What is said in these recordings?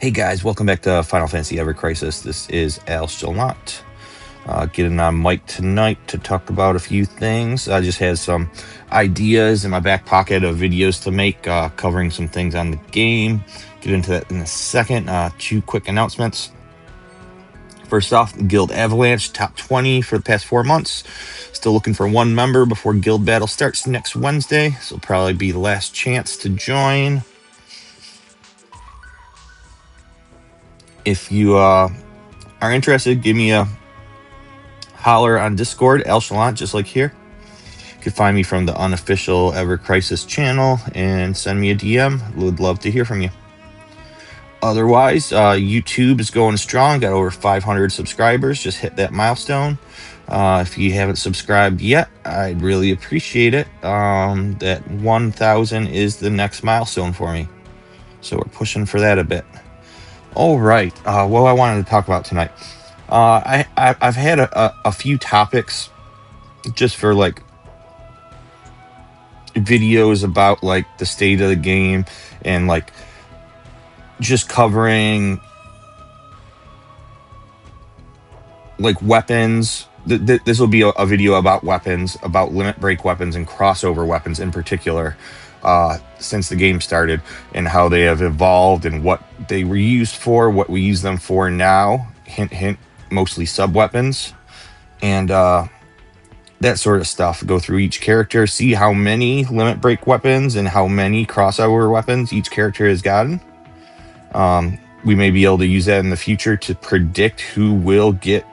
Hey guys, welcome back to Final Fantasy Ever Crisis. This is Al Stilnot. Getting on mic tonight to talk about a few things. I just had some ideas in my back pocket of videos to make, covering some things on the game. Get into that in a second. Two quick announcements. First off, Guild Avalanche top 20 for the past 4 months. Still looking for one member before Guild Battle starts next Wednesday. This will probably be the last chance to join. If you are interested, give me a holler on Discord, Al Shallant, just like here. You can find me from the unofficial Ever Crisis channel and send me a DM. Would love to hear from you. Otherwise, YouTube is going strong. Got over 500 subscribers. Just hit that milestone. If you haven't subscribed yet, I'd really appreciate it. That 1,000 is the next milestone for me. So we're pushing for that a bit. All right. What I wanted to talk about tonight. I've had a few topics just for like videos about like the state of the game and like just covering like weapons. This will be a video about weapons, about limit break weapons and crossover weapons in particular, since the game started, and how they have evolved and what they were used for, what we use them for now. Hint, hint, mostly sub weapons, and that sort of stuff. Go through each character, see how many limit break weapons and how many crossover weapons each character has gotten. We may be able to use that in the future to predict who will get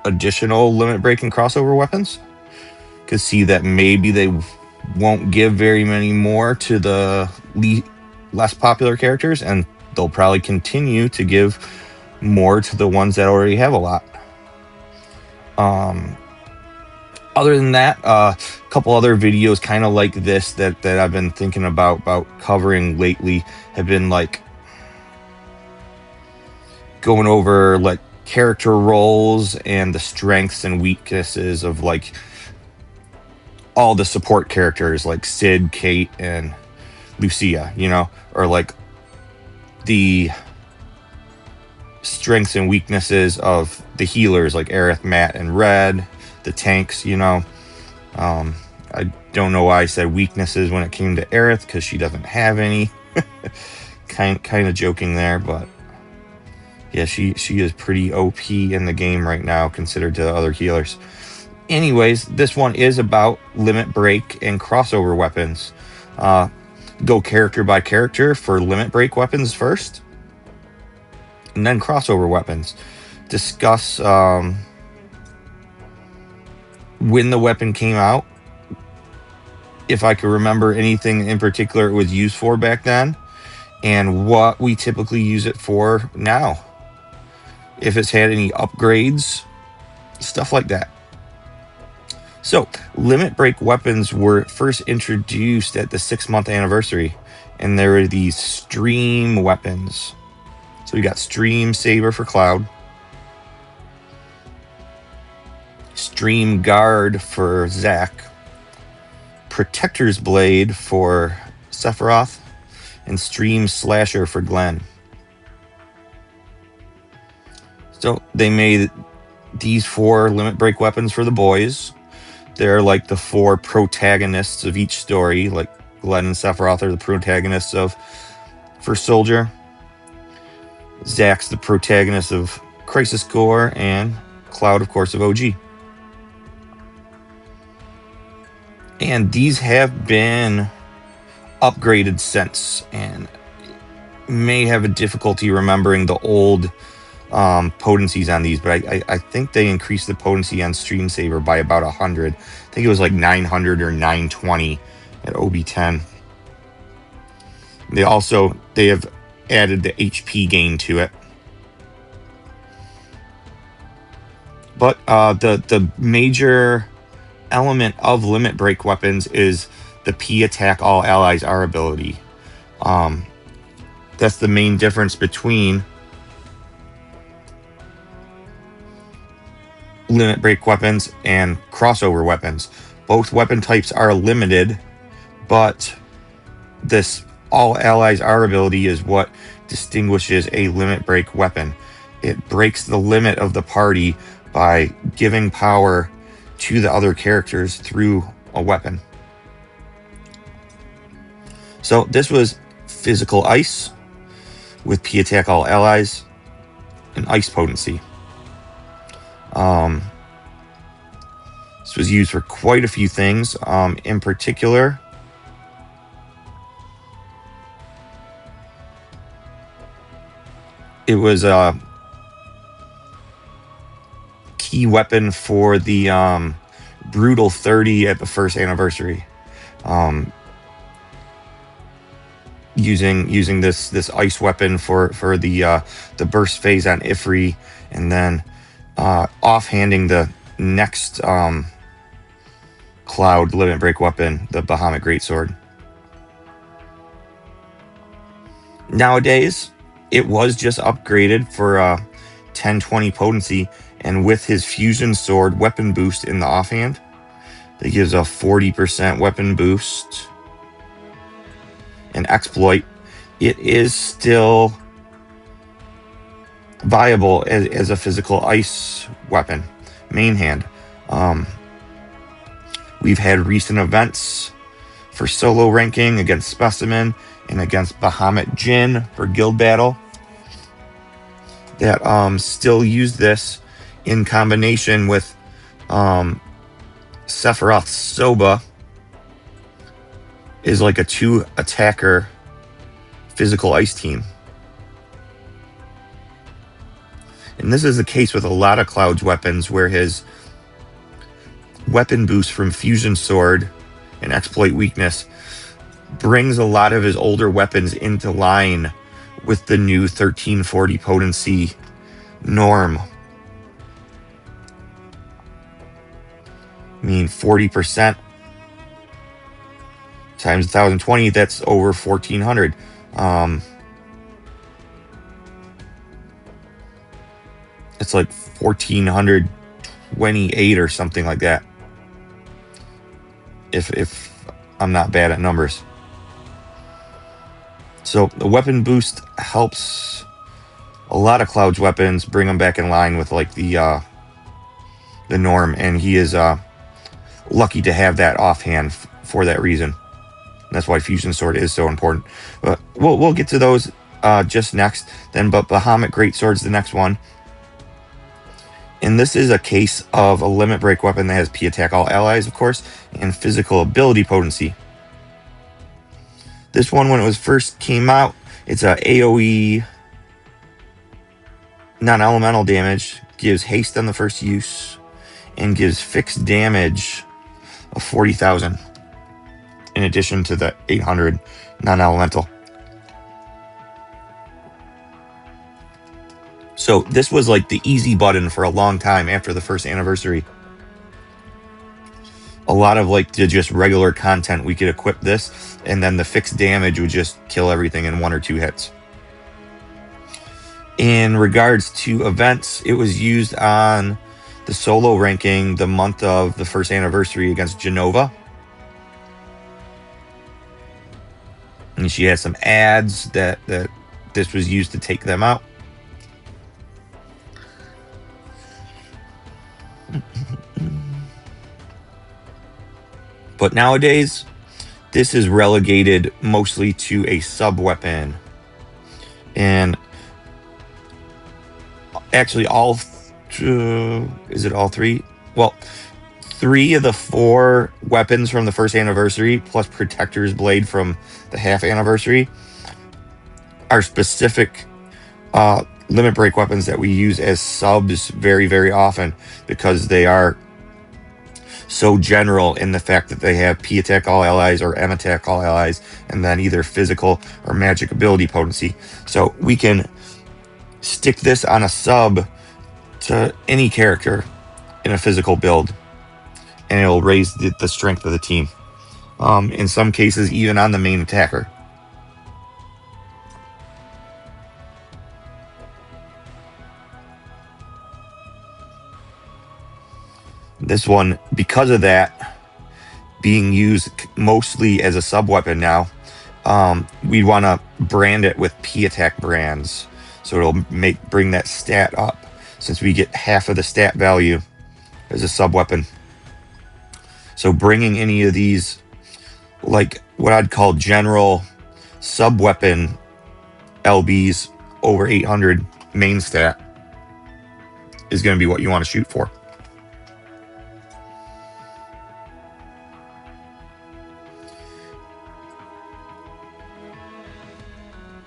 additional limit break and crossover weapons. Could see that maybe they won't give very many more to the less popular characters, and they'll probably continue to give more to the ones that already have a lot. Other than that, a couple other videos kind of like this that I've been thinking about covering lately have been like going over like character roles and the strengths and weaknesses of like all the support characters like Sid, Kate, and Lucia, or like the strengths and weaknesses of the healers like Aerith, Matt, and Red, the tanks. I don't know why I said weaknesses when it came to Aerith, because she doesn't have any. kind of joking there, but yeah, she is pretty OP in the game right now considered to other healers. Anyways, this one is about limit break and crossover weapons. Go character by character for limit break weapons first, and then crossover weapons. Discuss when the weapon came out, if I could remember anything in particular it was used for back then, and what we typically use it for now. If it's had any upgrades, stuff like that. So, limit break weapons were first introduced at the 6-month anniversary, and there were these stream weapons. So we got Stream Saber for Cloud, Stream Guard for Zack, Protector's Blade for Sephiroth, and Stream Slasher for Glenn. So they made these 4 limit break weapons for the boys. They're like the 4 protagonists of each story. Like Glenn and Sephiroth are the protagonists of First Soldier. Zack's the protagonist of Crisis Core, and Cloud, of course, of OG. And these have been upgraded since, and may have a difficulty remembering the old potencies on these, but I think they increased the potency on Stream Saber by about 100. I think it was like 900 or 920 at OB10. They have added the HP gain to it. But the major element of limit break weapons is the P attack all allies are ability. That's the main difference between limit break weapons and crossover weapons. Both weapon types are limited, but this All Allies R ability is what distinguishes a limit break weapon. It breaks the limit of the party by giving power to the other characters through a weapon. So this was physical ice with P attack all allies and ice potency. This was used for quite a few things. In particular, it was a key weapon for the Brutal 30 at the first anniversary. Using this ice weapon for the burst phase on Ifri, and then offhanding the next Cloud limit break weapon, the Bahamut Greatsword. Nowadays, it was just upgraded for 1020 potency, and with his fusion sword weapon boost in the offhand, that gives a 40% weapon boost. And exploit, it is still viable as a physical ice weapon, main hand. We've had recent events for solo ranking against Specimen and against Bahamut Jin for guild battle that still use this in combination with Sephiroth Soba is like a 2-attacker physical ice team. And this is the case with a lot of Cloud's weapons, where his weapon boost from Fusion Sword and Exploit Weakness brings a lot of his older weapons into line with the new 1340 potency norm. I mean, 40% times 1020, that's over 1400. It's like 1428 or something like that, if I'm not bad at numbers. So the weapon boost helps a lot of Cloud's weapons bring them back in line with like the norm, and he is lucky to have that offhand for that reason. And that's why Fusion Sword is so important. But we'll get to those just next. Then, but Bahamut Greatsword's the next one. And this is a case of a limit break weapon that has P attack all allies, of course, and physical ability potency. This one, when it was first came out, it's a AoE non-elemental damage, gives haste on the first use, and gives fixed damage of 40,000 in addition to the 800 non-elemental. So this was like the easy button for a long time after the first anniversary. A lot of like the just regular content, we could equip this, and then the fixed damage would just kill everything in 1 or 2 hits. In regards to events, it was used on the solo ranking the month of the first anniversary against Genova. And she had some ads that this was used to take them out. But nowadays, this is relegated mostly to a sub-weapon. And actually is it all 3? Well, 3 of the 4 weapons from the first anniversary, plus Protector's Blade from the half anniversary, are specific limit break weapons that we use as subs very, very often, because they are so general in the fact that they have P attack all allies or M attack all allies, and then either physical or magic ability potency. So we can stick this on a sub to any character in a physical build, and it'll raise the strength of the team. In some cases, even on the main attacker. This one, because of that, being used mostly as a sub-weapon now, we'd want to brand it with P-Attack brands. So it'll bring that stat up, since we get half of the stat value as a sub-weapon. So bringing any of these, like what I'd call general sub-weapon LBs over 800 main stat, is going to be what you want to shoot for.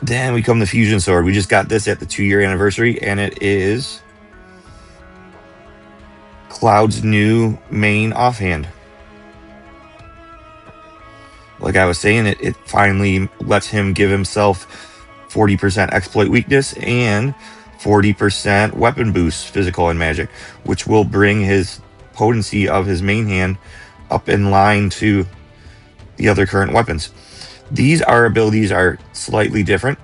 Then we come to Fusion Sword. We just got this at the 2-year anniversary, and it is Cloud's new main offhand. Like I was saying, it finally lets him give himself 40% exploit weakness and 40% weapon boost, physical and magic, which will bring his potency of his main hand up in line to the other current weapons. These abilities are slightly different.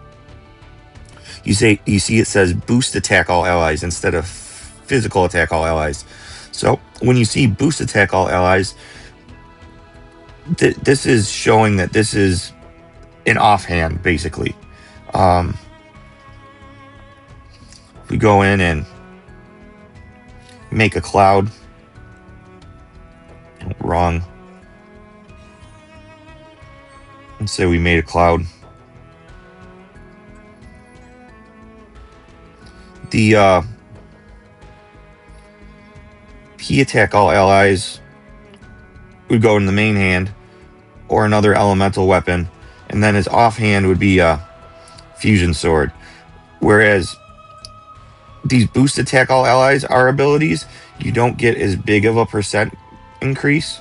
You see it says boost attack all allies instead of physical attack all allies. So when you see boost attack all allies, this is showing that this is an offhand, basically. We go in and make a Cloud. Wrong. And so we made a Cloud. The P-Attack all allies would go in the main hand or another elemental weapon, and then his offhand would be a Fusion Sword. Whereas these boost attack all allies are abilities, you don't get as big of a percent increase,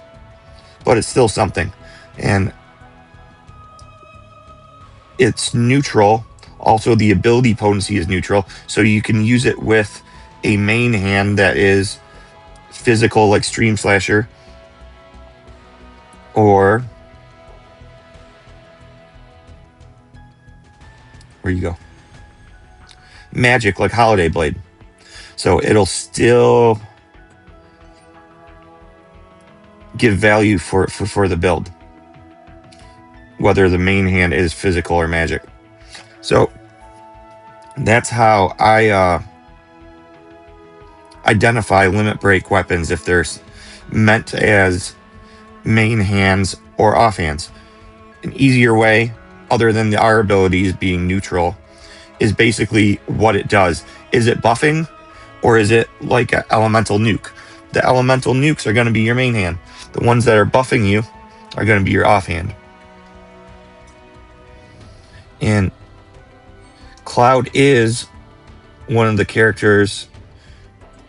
but it's still something. And it's neutral. Also, the ability potency is neutral, so you can use it with a main hand that is physical, like Stream Slasher, or where you go, magic, like Holiday Blade. So it'll still give value for the build, whether the main hand is physical or magic. So that's how I identify limit break weapons, if they're meant as main hands or offhands. An easier way, other than our abilities being neutral, is basically what it does. Is it buffing, or is it like an elemental nuke? The elemental nukes are going to be your main hand. The ones that are buffing you are going to be your offhand. And Cloud is one of the characters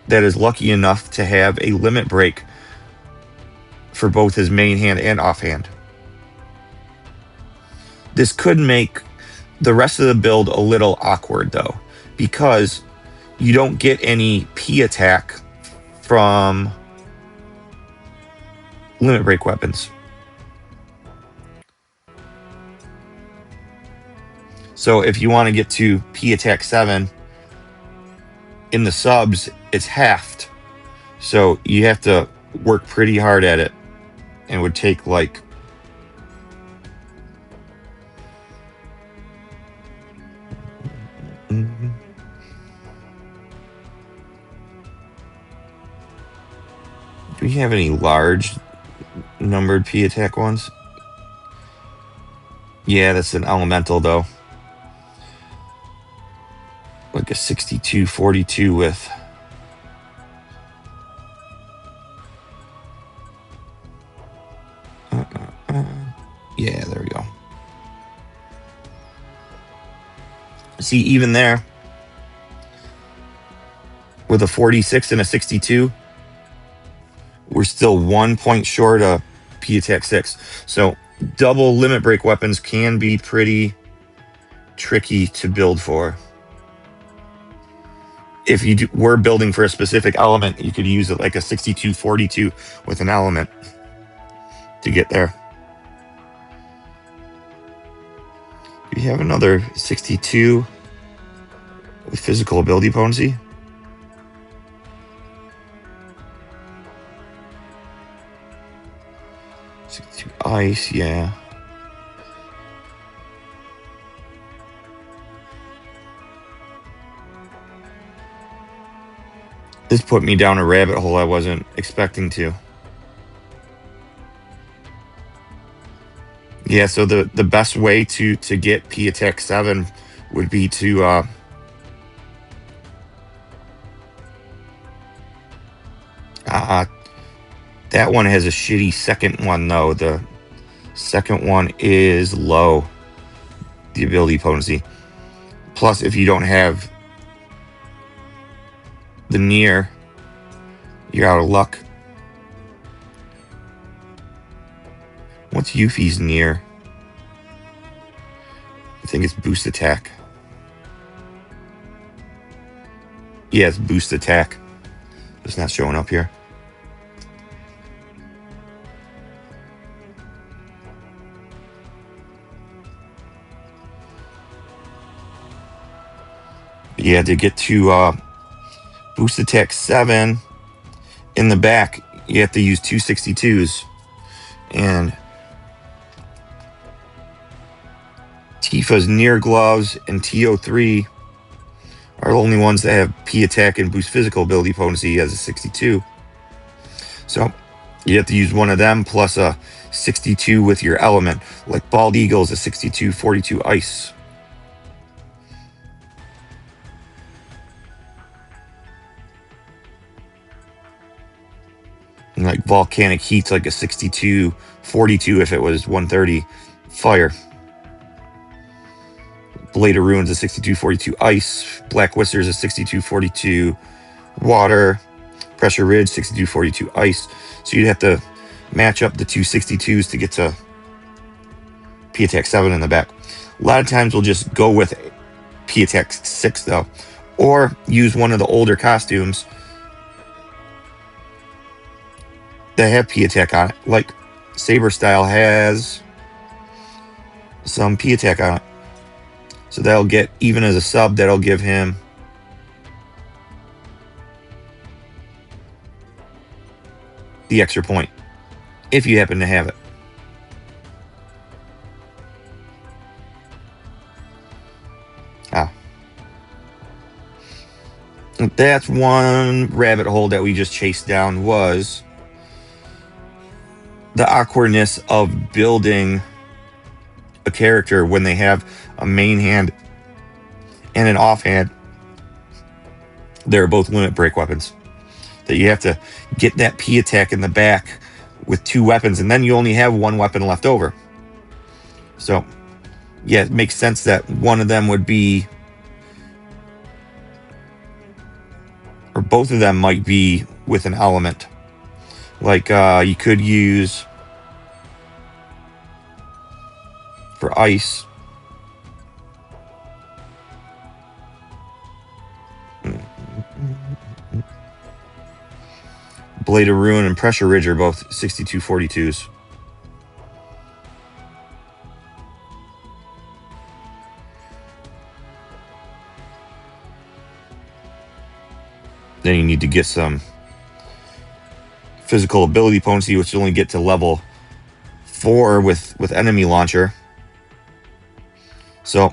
that is lucky enough to have a limit break for both his main hand and offhand. This could make the rest of the build a little awkward, though, because you don't get any P attack from limit break weapons. So if you want to get to P attack 7 in the subs, it's halved. So you have to work pretty hard at it, and it would take like do we have any large numbered P attack ones? Yeah, that's an elemental, though. Like a 6242 with yeah, there we go. See, even there, with a 46 and a 62, we're still 1 point short of P attack 6. So double limit break weapons can be pretty tricky to build for. If you were building for a specific element, you could use it like a 6242 with an element to get there. Do you have another 62 with physical ability potency? Ice, yeah. This put me down a rabbit hole I wasn't expecting to. Yeah, so the best way to get P Attack 7 would be to that one has a shitty second one though. The second one is low, the ability potency. Plus, if you don't have the near, you're out of luck. What's Yuffie's near? I think it's boost attack. Yeah, it's boost attack. It's not showing up here. Yeah, to get to boost attack 7 in the back, you have to use 262s. And Tifa's near gloves and TO3 are the only ones that have P attack and boost physical ability potency as a 62. So you have to use one of them plus a 62 with your element. Like Bald Eagle is a 62, 42 ice. And like Volcanic Heat's like a 62, 42 if it was 130 fire. Blade of Ruins is 62, 42 ice. Black Whiskers is 62, 42 water. Pressure Ridge, 62, 42 ice. So you'd have to match up the two 62s to get to P Attack 7 in the back. A lot of times we'll just go with P Attack 6 though, or use one of the older costumes that have P Attack on it. Like Saber Style has some P Attack on it. So that'll get, even as a sub, that'll give him the extra point, if you happen to have it. That's one rabbit hole that we just chased down, was the awkwardness of building a character when they have a main hand and an offhand. They're both limit break weapons. That you have to get that P attack in the back with two weapons, and then you only have one weapon left over. So, yeah, it makes sense that one of them would be, or both of them might be with an element. Like you could use for ice. Blade of Ruin and Pressure Ridge are both 62, 42s. Then you need to get some physical ability potency, which you only get to level 4 with enemy launcher. So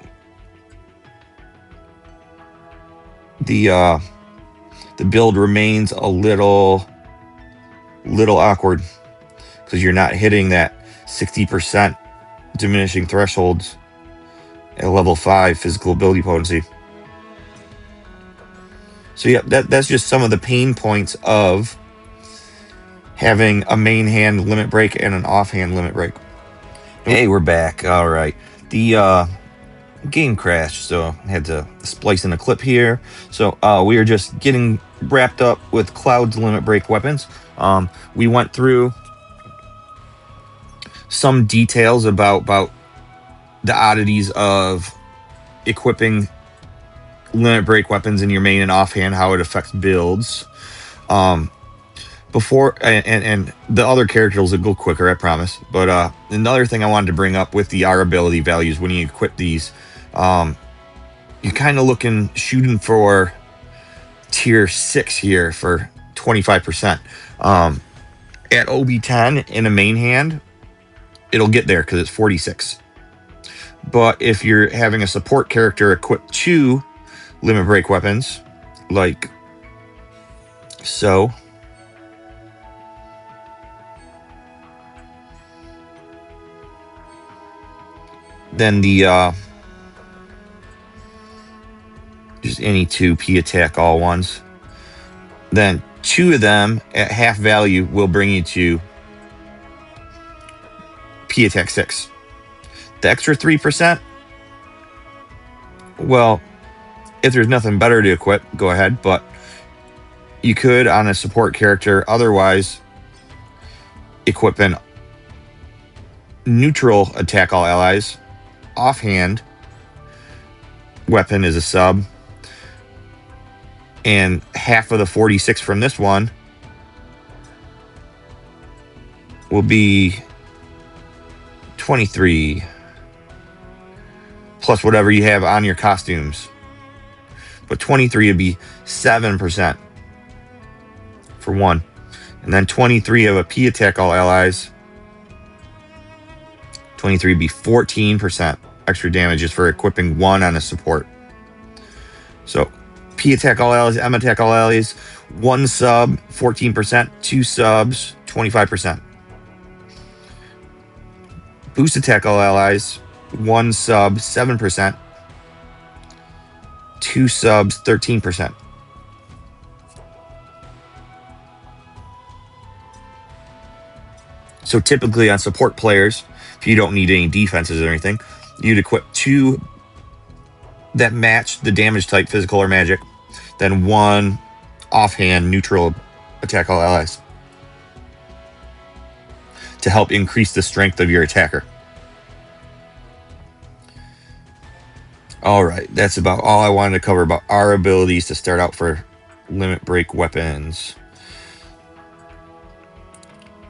the build remains a little awkward because you're not hitting that 60% diminishing thresholds at level 5 physical ability potency. So yeah, that's just some of the pain points of having a main hand limit break and an offhand limit break. Hey, we're back. All right. The game crashed, so I had to splice in a clip here. So we are just getting wrapped up with Cloud's limit break weapons. We went through some details about the oddities of equipping limit break weapons in your main and offhand, how it affects builds. Before and the other characters will go quicker, I promise. But another thing I wanted to bring up with the R ability values when you equip these, you're kind of shooting for tier 6 here for 25%. At OB10 in a main hand, it'll get there because it's 46. But if you're having a support character equip 2 limit break weapons, like So then the just any two P attack all ones. Then two of them at half value will bring you to P attack 6. The extra 3%, well, if there's nothing better to equip, go ahead, but you could on a support character otherwise equip an neutral attack all allies. Offhand weapon is a sub, and half of the 46 from this one will be 23 plus whatever you have on your costumes. But 23 would be 7% for one. And then 23 of a P attack all allies. 23 would be 14% extra damage just for equipping one on a support. So P attack all allies, M attack all allies, one sub, 14%, two subs, 25%. Boost attack all allies, one sub, 7%, two subs, 13%. So typically on support players, if you don't need any defenses or anything, you'd equip two that match the damage type, physical or magic, then one offhand neutral attack all allies to help increase the strength of your attacker. All right, that's about all I wanted to cover about our abilities to start out for limit break weapons.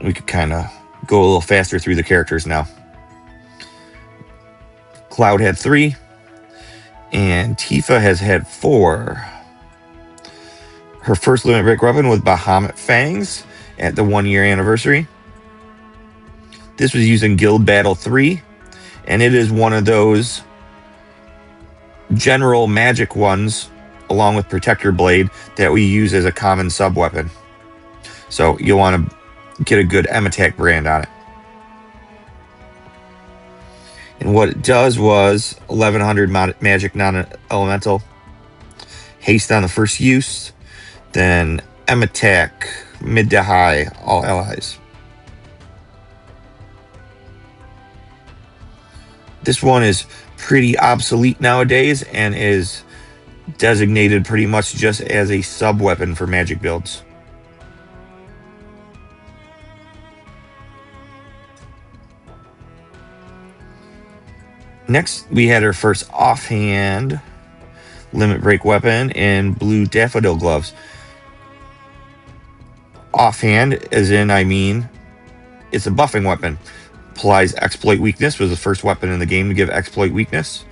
We could kind of go a little faster through the characters now. Cloud had 3, and Tifa has had 4. Her first limit break weapon was Bahamut Fangs at the 1-year anniversary. This was used in Guild Battle 3, and it is one of those general magic ones, along with Protector Blade, that we use as a common sub weapon. So you'll want to get a good M attack brand on it. And what it does was 1100 magic non-elemental, haste on the first use, then M attack mid to high all allies. This one is pretty obsolete nowadays and is designated pretty much just as a sub weapon for magic builds. Next, we had our first offhand limit break weapon in Blue Daffodil Gloves. Offhand, as in, I mean, it's a buffing weapon. Applies exploit weakness, was the first weapon in the game to give exploit weakness.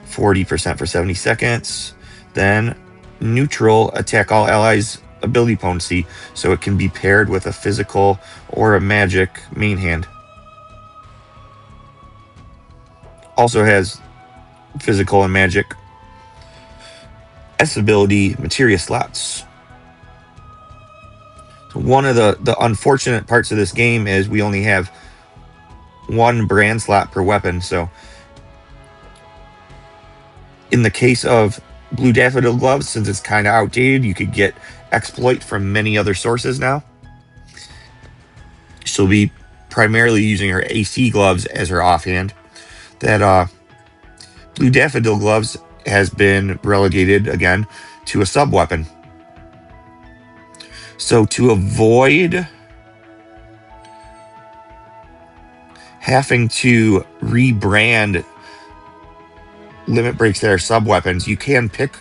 40% for 70 seconds. Then neutral attack all allies ability potency, so it can be paired with a physical or a magic main hand. Also has physical and magic S ability materia slots. So one of the unfortunate parts of this game is we only have one brand slot per weapon. So in the case of Blue Daffodil Gloves, since it's kind of outdated, you could get exploit from many other sources now. She'll be primarily using her AC gloves as her offhand. That Blue Daffodil Gloves has been relegated again to a sub weapon. So to avoid having to rebrand limit breaks that are sub weapons, you can pick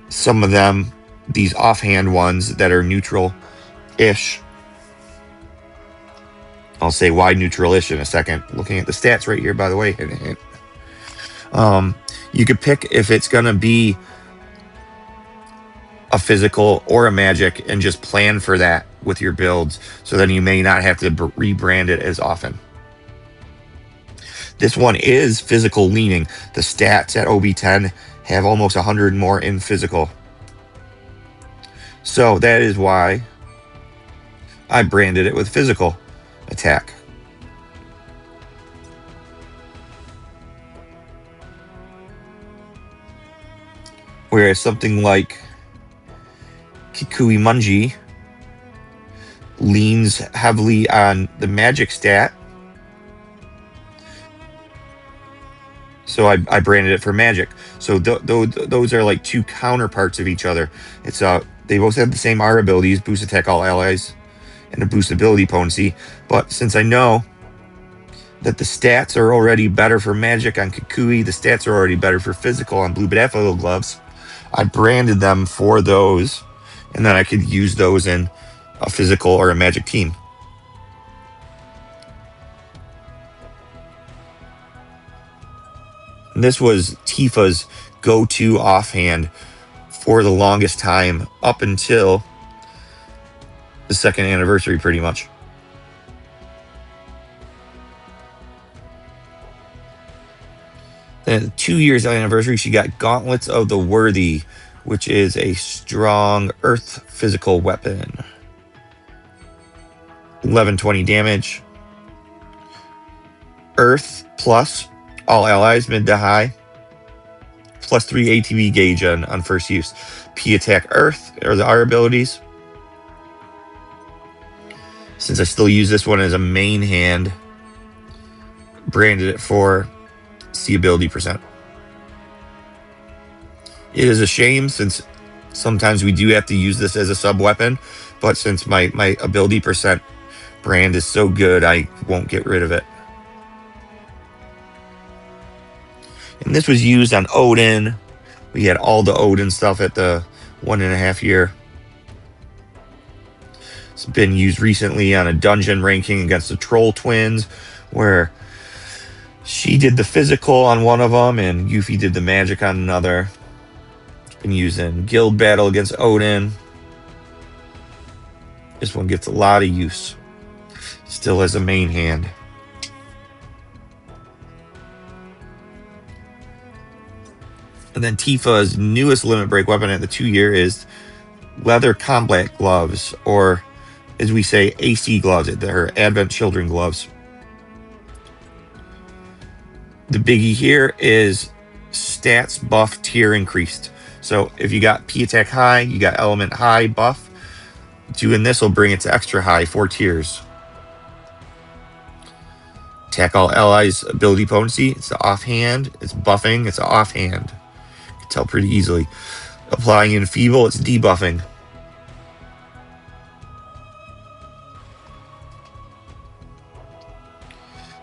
some of them, these offhand ones that are neutral-ish. I'll say why neutral-ish in a second. Looking at the stats right here, by the way. You could pick if it's going to be a physical or a magic and just plan for that with your builds, so then you may not have to rebrand it as often. This one is physical leaning. The stats at OB10 have almost 100 more in physical. So that is why I branded it with physical attack. Whereas something like Kikui Munji leans heavily on the magic stat. So I branded it for magic. So those are like two counterparts of each other. It's they both have the same R abilities, boost attack all allies, and a boost ability potency. But since I know that the stats are already better for magic on Kikui, the stats are already better for physical on Blue Daffodil gloves, I branded them for those, and then I could use those in a physical or a magic team. And this was Tifa's go-to offhand for the longest time, up until the second anniversary, pretty much. Then 2 years anniversary, she got Gauntlets of the Worthy, which is a strong earth physical weapon. 1120 damage. Earth plus all allies mid to high. Plus 3 ATB gauge on first use. P attack earth are the R abilities. Since I still use this one as a main hand, branded it for C ability percent. It is a shame since sometimes we do have to use this as a sub weapon, but since my ability percent brand is so good, I won't get rid of it. And this was used on Odin. We had all the Odin stuff at the 1.5 year. It's been used recently on a dungeon ranking against the Troll Twins, where she did the physical on one of them and Yuffie did the magic on another. It's been used in guild battle against Odin. This one gets a lot of use. Still as a main hand. And then Tifa's newest limit break weapon at the 2 year is leather combat gloves, or as we say, AC gloves. They're Advent Children gloves. The biggie here is stats buff tier increased. So if you got P attack high, you got element high buff. Doing this will bring it to extra high, 4 tiers. Attack all allies ability potency. It's the offhand. It's buffing. It's offhand. You can tell pretty easily. Applying enfeeble. It's debuffing.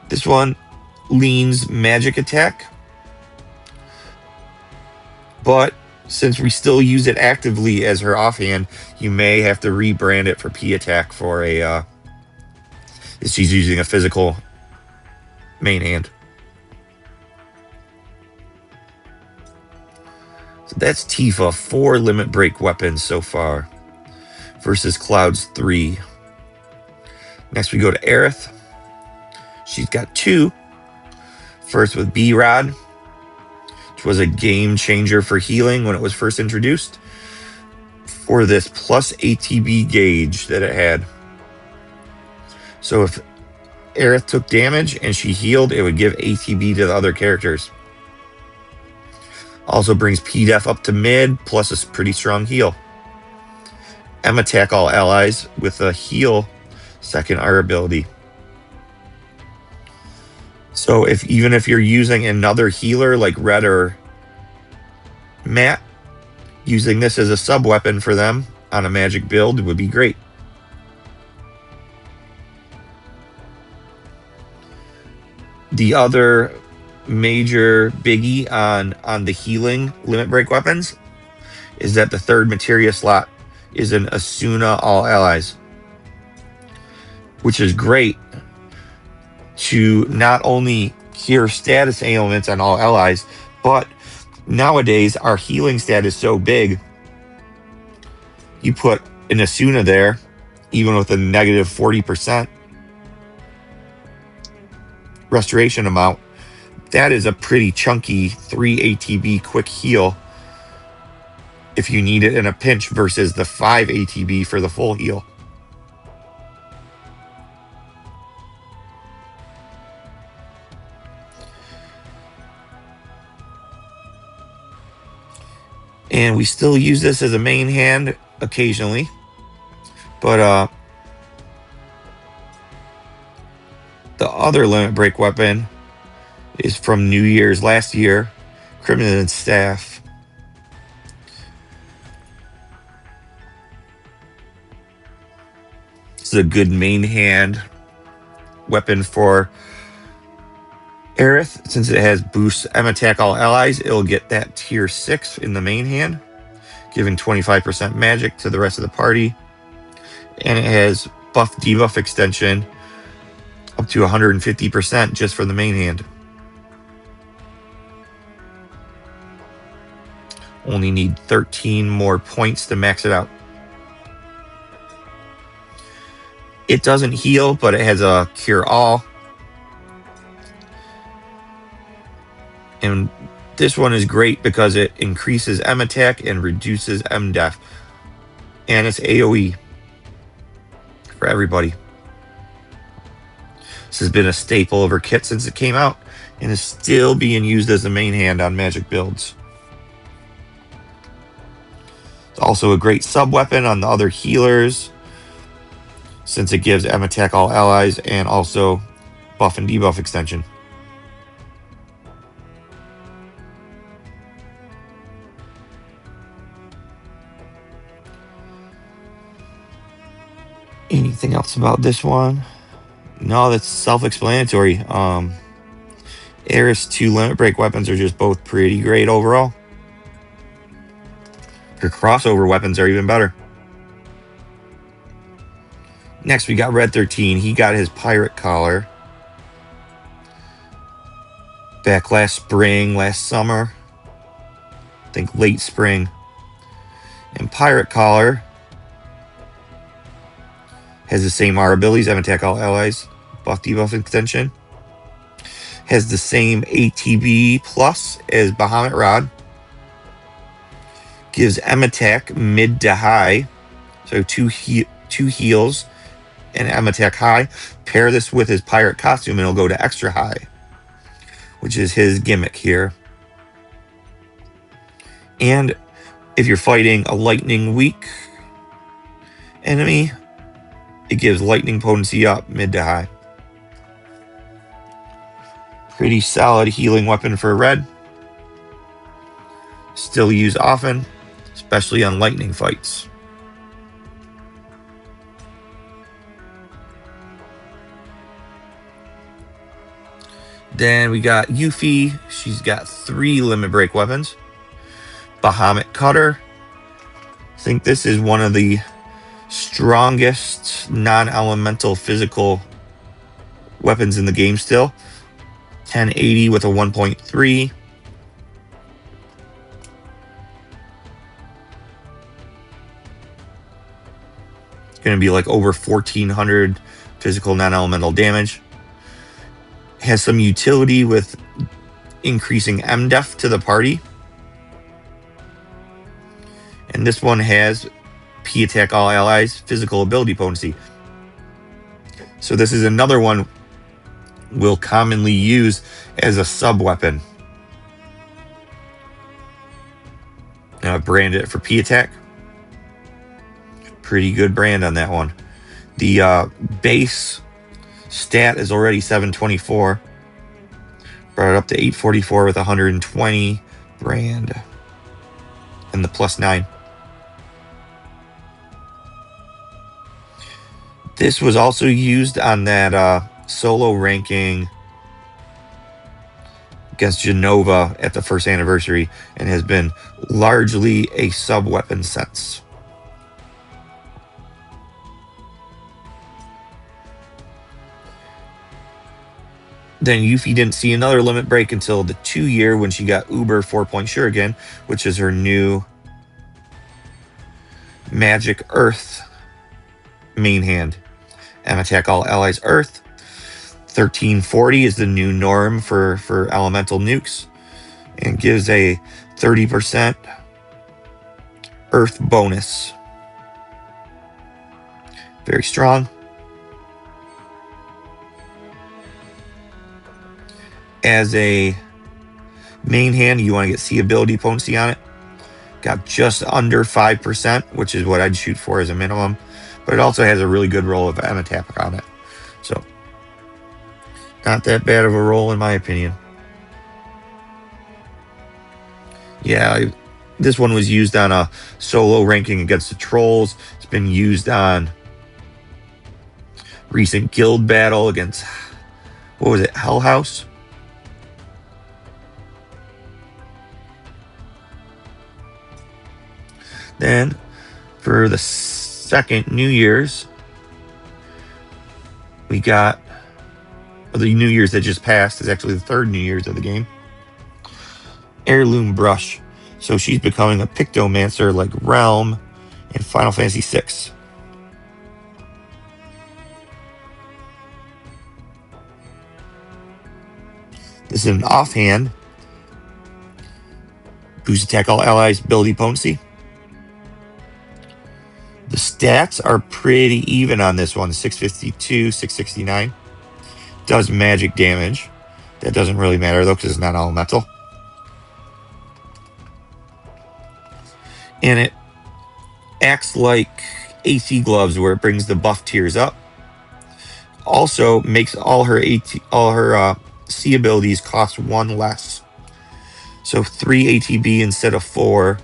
This one leans magic attack, but since we still use it actively as her offhand, you may have to rebrand it for P attack for a she's using a physical main hand. So that's Tifa, 4 limit break weapons so far versus Cloud's 3. Next we go to Aerith. She's got 2. First with B-Rod, which was a game changer for healing when it was first introduced, for this plus ATB gauge that it had. So if Aerith took damage and she healed, it would give ATB to the other characters. Also brings P-Def up to mid, plus a pretty strong heal. M attack all allies with a heal second R ability. So even if you're using another healer like Red or Matt, using this as a sub weapon for them on a magic build would be great. The other major biggie on the healing limit break weapons is that the third materia slot is an Asuna all allies, which is great to not only cure status ailments on all allies, but nowadays our healing stat is so big, you put an Asuna there, even with a negative 40% restoration amount, that is a pretty chunky 3 ATB quick heal if you need it in a pinch versus the 5 ATB for the full heal. And we still use this as a main hand occasionally. But the other limit break weapon is from New Year's last year, Crimson Staff. This is a good main hand weapon for Aerith. Since it has boost M attack all allies, it'll get that tier 6 in the main hand, giving 25% magic to the rest of the party. And it has buff debuff extension up to 150% just for the main hand. Only need 13 more points to max it out. It doesn't heal, but it has a cure all. And this one is great because it increases M attack and reduces M def. And it's AoE for everybody. This has been a staple of her kit since it came out and is still being used as the main hand on Magic builds. It's also a great sub-weapon on the other healers since it gives M attack all allies and also buff and debuff extension. Anything else about this one? No, that's self-explanatory. Aerith's 2 limit break weapons are just both pretty great overall. Her crossover weapons are even better. Next, we got Red 13. He got his pirate collar back last spring, last summer. I think late spring. And pirate collar has the same R abilities, M attack all allies, buff debuff extension. Has the same ATB plus as Bahamut Rod. Gives M attack mid to high, so two heals and M attack high. Pair this with his pirate costume and it'll go to extra high, which is his gimmick here. And if you're fighting a lightning weak enemy, it gives lightning potency up mid to high. Pretty solid healing weapon for red. Still used often, especially on lightning fights. Then we got Yuffie. She's got 3 limit break weapons. Bahamut Cutter. I think this is one of the strongest non-elemental physical weapons in the game still. 1080 with a 1.3. It's going to be like over 1400 physical non-elemental damage. Has some utility with increasing M def to the party. And this one has P attack all allies, physical ability potency. So this is another one we'll commonly use as a sub weapon. Now I've branded it for P attack. Pretty good brand on that one. The base stat is already 724. Brought it up to 844 with 120 brand. And the +9. This was also used on that solo ranking against Genova at the first anniversary and has been largely a sub-weapon since. Then Yuffie didn't see another limit break until the 2 year when she got Uber 4-point Shuriken, which is her new Magic Earth main hand. M attack all allies Earth. 1340 is the new norm for elemental nukes and gives a 30% Earth bonus. Very strong. As a main hand, you want to get C ability potency on it. Got just under 5%, which is what I'd shoot for as a minimum. But it also has a really good roll of M attack on it. So, not that bad of a roll in my opinion. Yeah, this one was used on a solo ranking against the trolls. It's been used on recent guild battle against, what was it, Hell House? Then, for the second New Year's, we got, the New Year's that just passed is actually the third New Year's of the game. Heirloom Brush. So she's becoming a Pictomancer like Realm in Final Fantasy VI. This is an offhand. Boost attack all allies, ability potency. The stats are pretty even on this one. 652, 669. Does magic damage. That doesn't really matter though because it's not elemental. And it acts like AC gloves where it brings the buff tiers up. Also makes all her C abilities cost 1 less. So 3 ATB instead of 4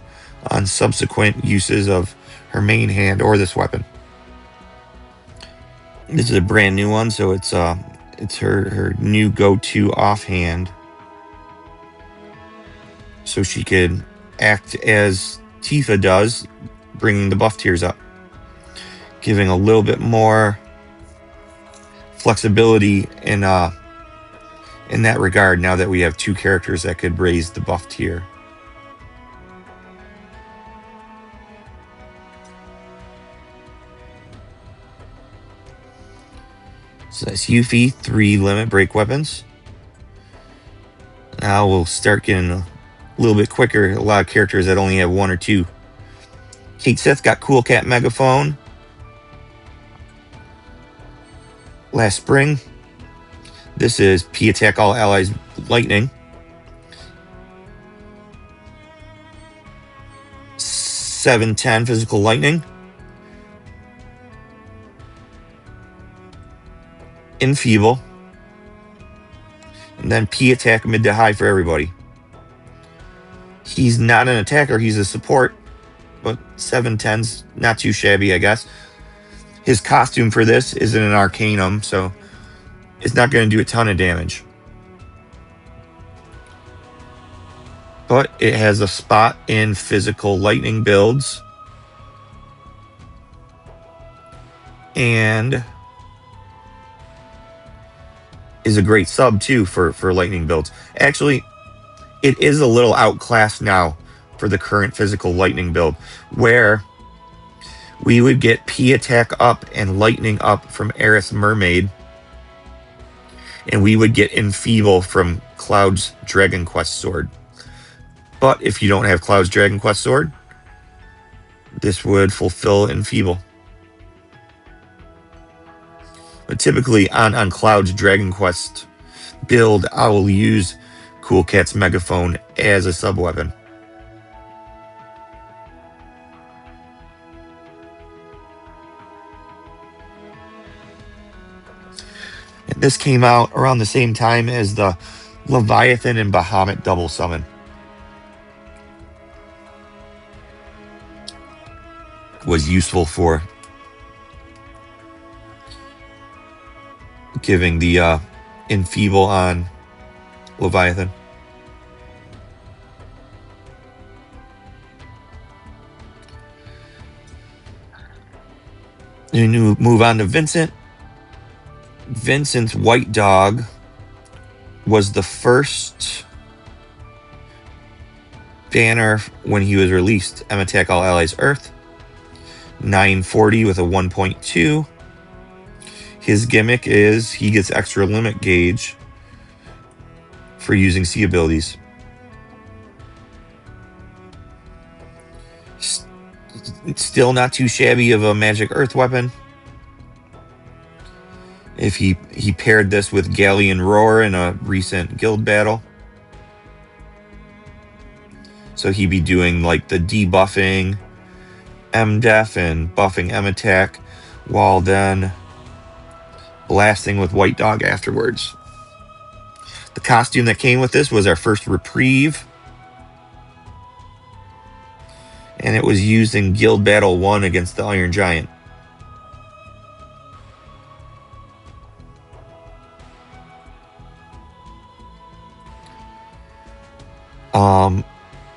on subsequent uses of her main hand or this weapon. This is a brand new one, so it's her new go-to offhand. So she could act as Tifa does, bringing the buff tiers up, giving a little bit more flexibility in that regard now that we have 2 characters that could raise the buff tier. So that's Yuffie, 3 limit break weapons. Now we'll start getting a little bit quicker. A lot of characters that only have 1 or 2. Kate Sith got Cool Cat Megaphone last spring. This is P attack all allies lightning. 710 physical lightning. Enfeeble. And then P attack mid to high for everybody. He's not an attacker, he's a support, but 710's not too shabby, I guess. His costume for this isn't an Arcanum, so it's not going to do a ton of damage. But it has a spot in physical lightning builds. And is a great sub too for lightning builds. Actually, it is a little outclassed now for the current physical lightning build, where we would get P attack up and lightning up from Eris Mermaid, and we would get Enfeeble from Cloud's Dragon Quest Sword. But if you don't have Cloud's Dragon Quest Sword, this would fulfill Enfeeble. But typically on Cloud's Dragon Quest build, I will use Cool Cat's Megaphone as a sub-weapon. And this came out around the same time as the Leviathan and Bahamut double summon. Was useful for giving the Enfeeble on Leviathan. And we move on to Vincent. Vincent's White Dog was the first banner when he was released. M attack all allies Earth. 940 with a 1.2. His gimmick is he gets extra limit gauge for using C abilities. It's still not too shabby of a magic earth weapon. If he paired this with Galleon Roar in a recent guild battle. So he'd be doing like the debuffing M-Def and buffing M-Attack, while then blasting with White Dog afterwards. The costume that came with this was our first Reprieve, and it was used in Guild Battle 1 against the Iron Giant.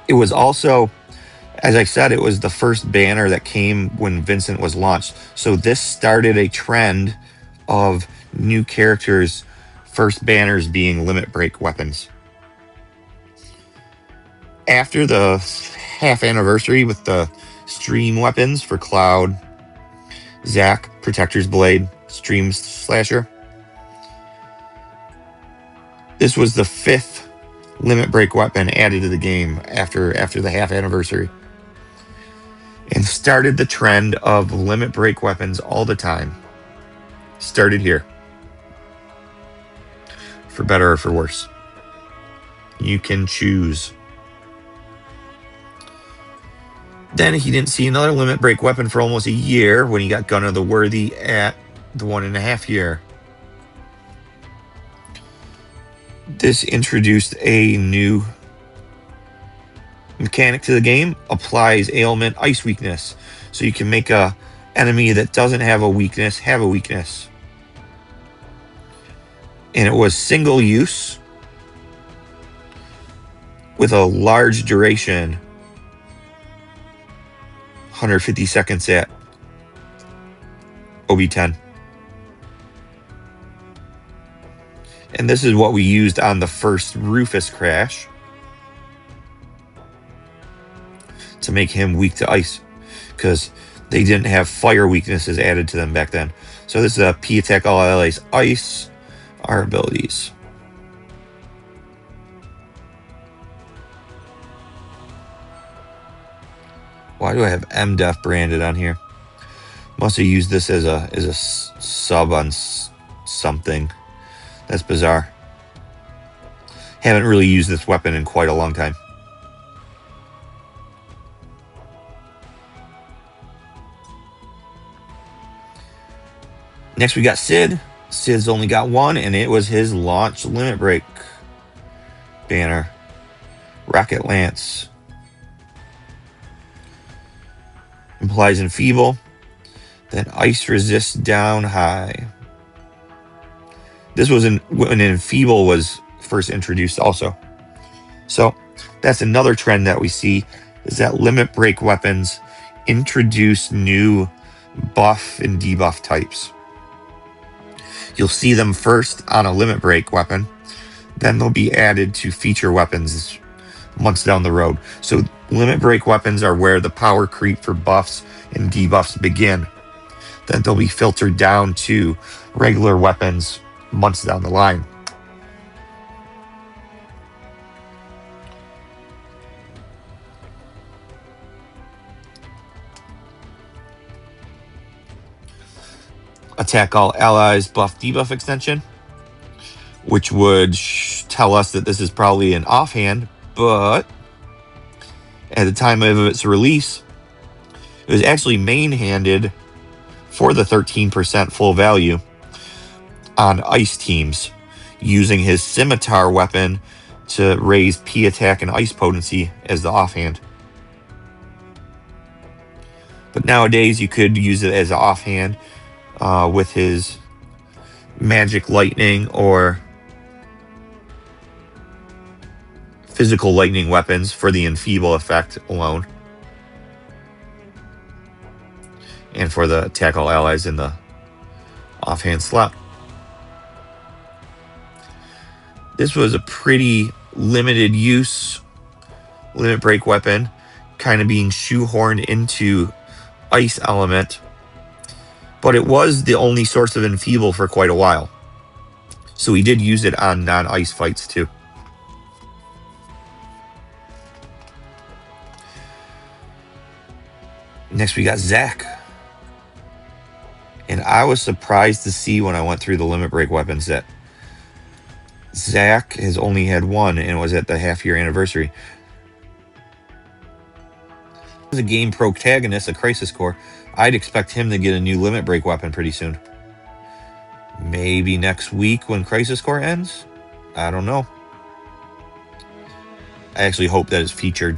It was also, as I said, it was the first banner that came when Vincent was launched. So this started a trend of new characters' first banners being limit break weapons. After the half anniversary with the stream weapons for Cloud, Zack, Protector's Blade, Stream Slasher, this was the 5th limit break weapon added to the game after the half anniversary, and started the trend of limit break weapons all the time. Started here, for better or for worse. You can choose. Then he didn't see another limit break weapon for almost a year when he got Gun of the Worthy at the 1.5 year. This introduced a new mechanic to the game, applies ailment ice weakness. So you can make a enemy that doesn't have a weakness have a weakness. And it was single use with a large duration, 150 seconds at OB10. And this is what we used on the first Rufus crash to make him weak to ice, because they didn't have fire weaknesses added to them back then. So this is a P attack all allies ice, our abilities. Why do I have M-Def branded on here? Must have used this as a sub on something. That's bizarre. Haven't really used this weapon in quite a long time. Next we got Sid. Sid's only got one, and it was his launch limit break banner. Rocket Lance. Implies enfeeble. Then ice resist down high. This was when enfeeble was first introduced also. So that's another trend that we see, is that limit break weapons introduce new buff and debuff types. You'll see them first on a limit break weapon, then they'll be added to feature weapons months down the road. So limit break weapons are where the power creep for buffs and debuffs begin. Then they'll be filtered down to regular weapons months down the line. Attack all allies buff debuff extension, which would tell us that this is probably an offhand, but at the time of its release, it was actually main-handed for the 13% full value on ice teams, using his scimitar weapon to raise P attack and ice potency as the offhand. But nowadays you could use it as an offhand with his magic lightning or physical lightning weapons for the enfeeble effect alone, and for the attack all allies in the offhand slot. This was a pretty limited use limit break weapon, kind of being shoehorned into ice element, but it was the only source of enfeeble for quite a while. So we did use it on non-ice fights too. Next, we got Zach. And I was surprised to see when I went through the limit break weapons that Zach has only had one and was at the half-year anniversary. As a game protagonist, a Crisis Core, I'd expect him to get a new limit break weapon pretty soon. Maybe next week when Crisis Core ends? I don't know. I actually hope that it's featured.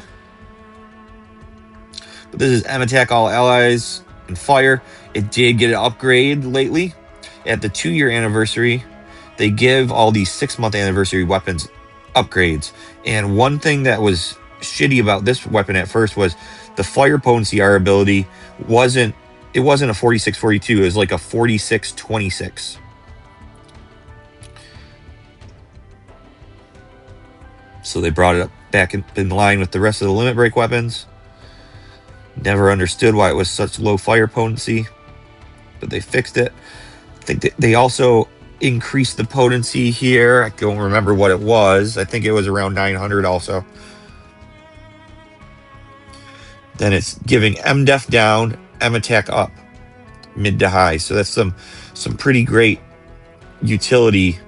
But this is M-Attack All Allies and Fire. It did get an upgrade lately. At the 2-year anniversary, they give all these 6-month anniversary weapons upgrades. And one thing that was shitty about this weapon at first was the fire potency, our ability, wasn't a 46-42. It was like a 46-26. So they brought it up back in line with the rest of the limit break weapons. Never understood why it was such low fire potency, but they fixed it. I think they also increased the potency here. I don't remember what it was. I think it was around 900 also. Then it's giving M-Def down, M-Attack up, mid to high. So that's some pretty great utility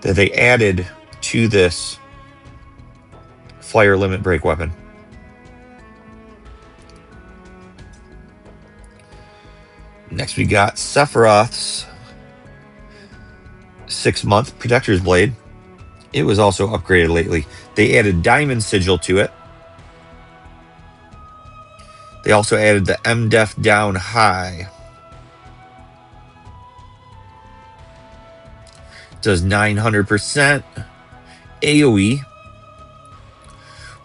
that they added to this fire limit break weapon. Next, we got Sephiroth's 6-month Protector's Blade. It was also upgraded lately. They added Diamond Sigil to it. They also added the M-Def down high. It does 900% AoE,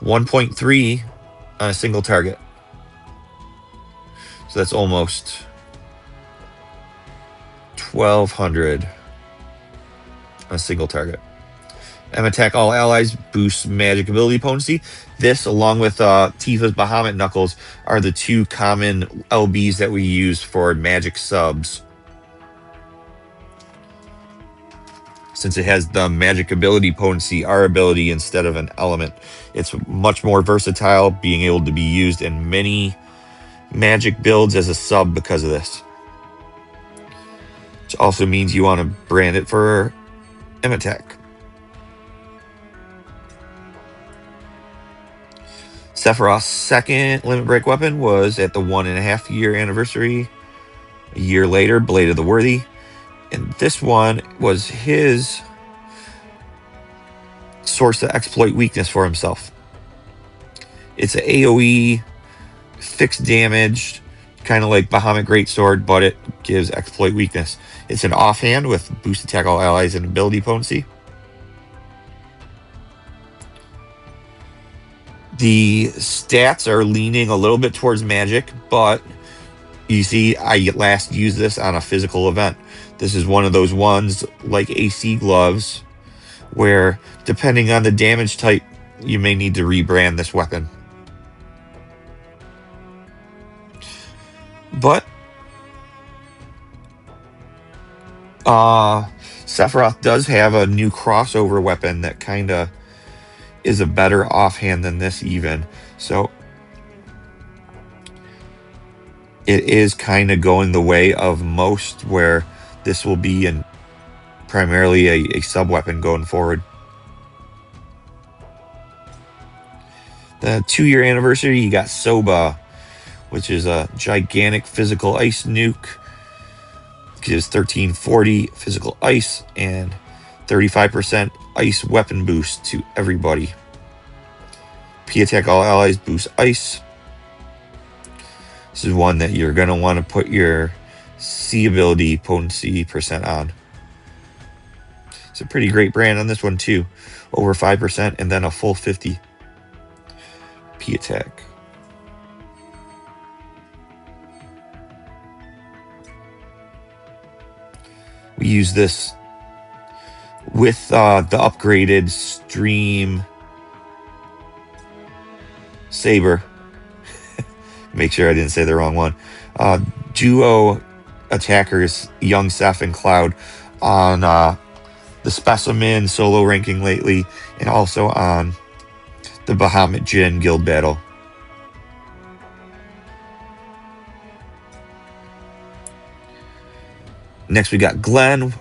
1.3 on a single target. So that's almost 1,200 on a single target. M-Attack All Allies boosts magic ability potency. This, along with Tifa's Bahamut Knuckles, are the 2 common LBs that we use for magic subs. Since it has the magic ability potency, our ability instead of an element, it's much more versatile, being able to be used in many magic builds as a sub because of this. Which also means you want to brand it for M-Attack. Sephiroth's second limit break weapon was at the 1.5-year anniversary. A year later, Blade of the Worthy. And this one was his source to exploit weakness for himself. It's an AoE, fixed damage, kind of like Bahamut Greatsword, but it gives exploit weakness. It's an offhand with boost attack all allies and ability potency. The stats are leaning a little bit towards magic, but you see, I last used this on a physical event. This is one of those ones like AC gloves where, depending on the damage type, you may need to rebrand this weapon. But Sephiroth does have a new crossover weapon that kind of is a better offhand than this even. So it is kind of going the way of most, where this will be primarily a sub-weapon going forward. The 2-year anniversary, you got Soba, which is a gigantic physical ice nuke. Gives 1340 physical ice and 35% ice weapon boost to everybody. P-Attack all allies boost ice. This is one that you're going to want to put your C ability potency percent on. It's a pretty great brand on this one too. Over 5% and then a full 50 P-Attack. We use this with the upgraded Stream Saber. Make sure I didn't say the wrong one. Duo attackers, Young Seth and Cloud, on the Specimen solo ranking lately, and also on the Bahamut Jin guild battle. Next we got Glenn,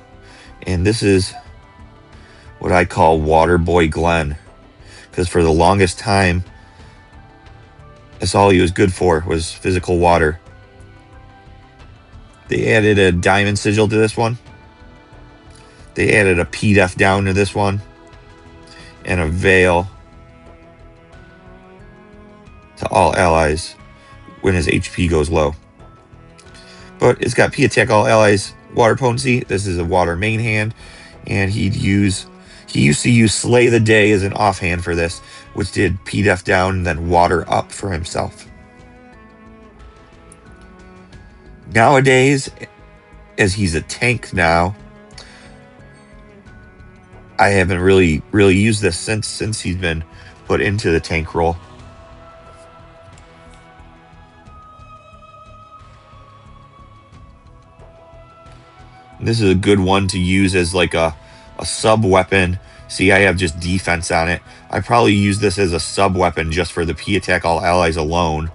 and this is what I call Water Boy Glenn, because for the longest time, that's all he was good for, was physical water. They added a diamond sigil to this one. They added a PDF down to this one, and a veil to all allies when his HP goes low. But it's got P attack all allies water potency. This is a water main hand, and he used to use Slay the Day as an offhand for this, which did P def down and then water up for himself. Nowadays, as he's a tank now, I haven't really used this since he's been put into the tank role. This is a good one to use as like a sub weapon. See, I have just defense on it. I probably use this as a sub weapon just for the P attack all allies alone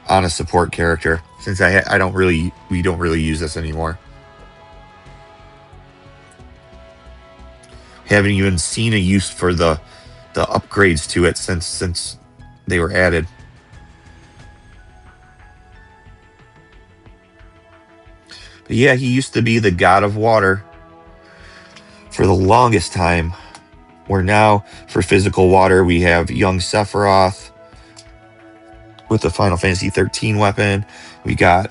on a support character, since we don't really use this anymore. Haven't even seen a use for the upgrades to it since they were added. But yeah, he used to be the god of water for the longest time. Where now, for physical water, we have young Sephiroth with the Final Fantasy 13 weapon. We got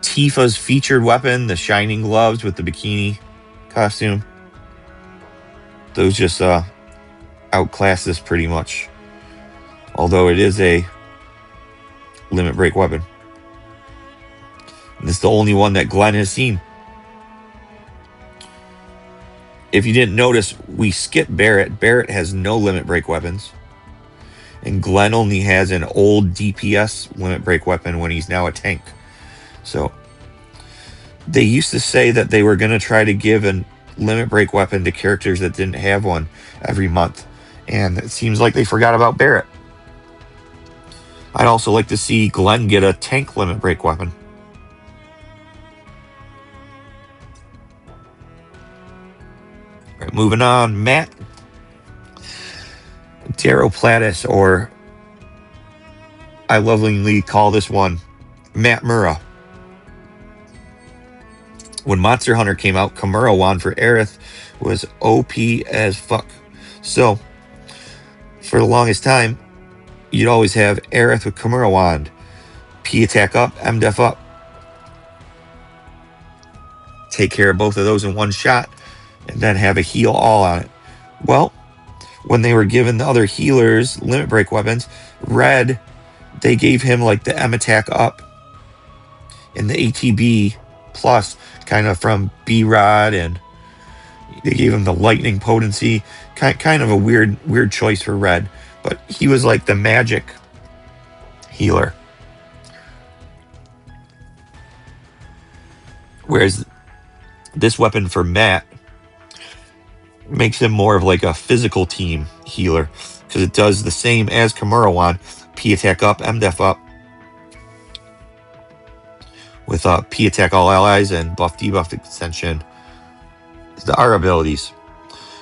Tifa's featured weapon, the Shining Gloves with the bikini costume. Those just outclass this pretty much. Although it is a limit break weapon. And this is the only one that Glenn has seen. If you didn't notice, we skipped Barrett. Barrett has no limit break weapons. And Glenn only has an old DPS limit break weapon when he's now a tank. So they used to say that they were going to try to give a limit break weapon to characters that didn't have one every month. And it seems like they forgot about Barrett. I'd also like to see Glenn get a tank limit break weapon. All right, moving on, Matt. Darrow Platis, or I lovingly call this one Matt Murrah. When Monster Hunter came out, Kimura wand for Aerith was OP as fuck. So, for the longest time, you'd always have Aerith with Kimura wand. P attack up, M def up. Take care of both of those in one shot, and then have a heal all on it. Well, when they were given the other healers limit break weapons, Red, they gave him like the M attack up and the ATB plus, kind of from B-Rod, and they gave him the lightning potency. Kind of a weird choice for Red, but he was like the magic healer. Whereas this weapon for Matt makes him more of like a physical team healer, because it does the same as Kimura wand, P attack up, M def up, with P attack all allies and buff debuff extension. The R abilities.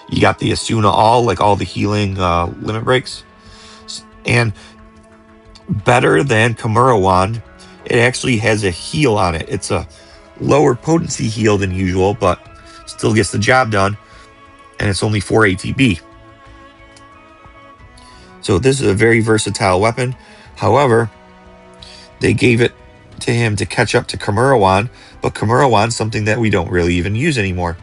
You got the Asuna all, like all the healing limit breaks. And better than Kimura wand, it actually has a heal on it. It's a lower potency heal than usual, but still gets the job done. And it's only 4 ATB. So this is a very versatile weapon. However, they gave it to him to catch up to Kimura wand, but Kimura wand's something that we don't really even use anymore.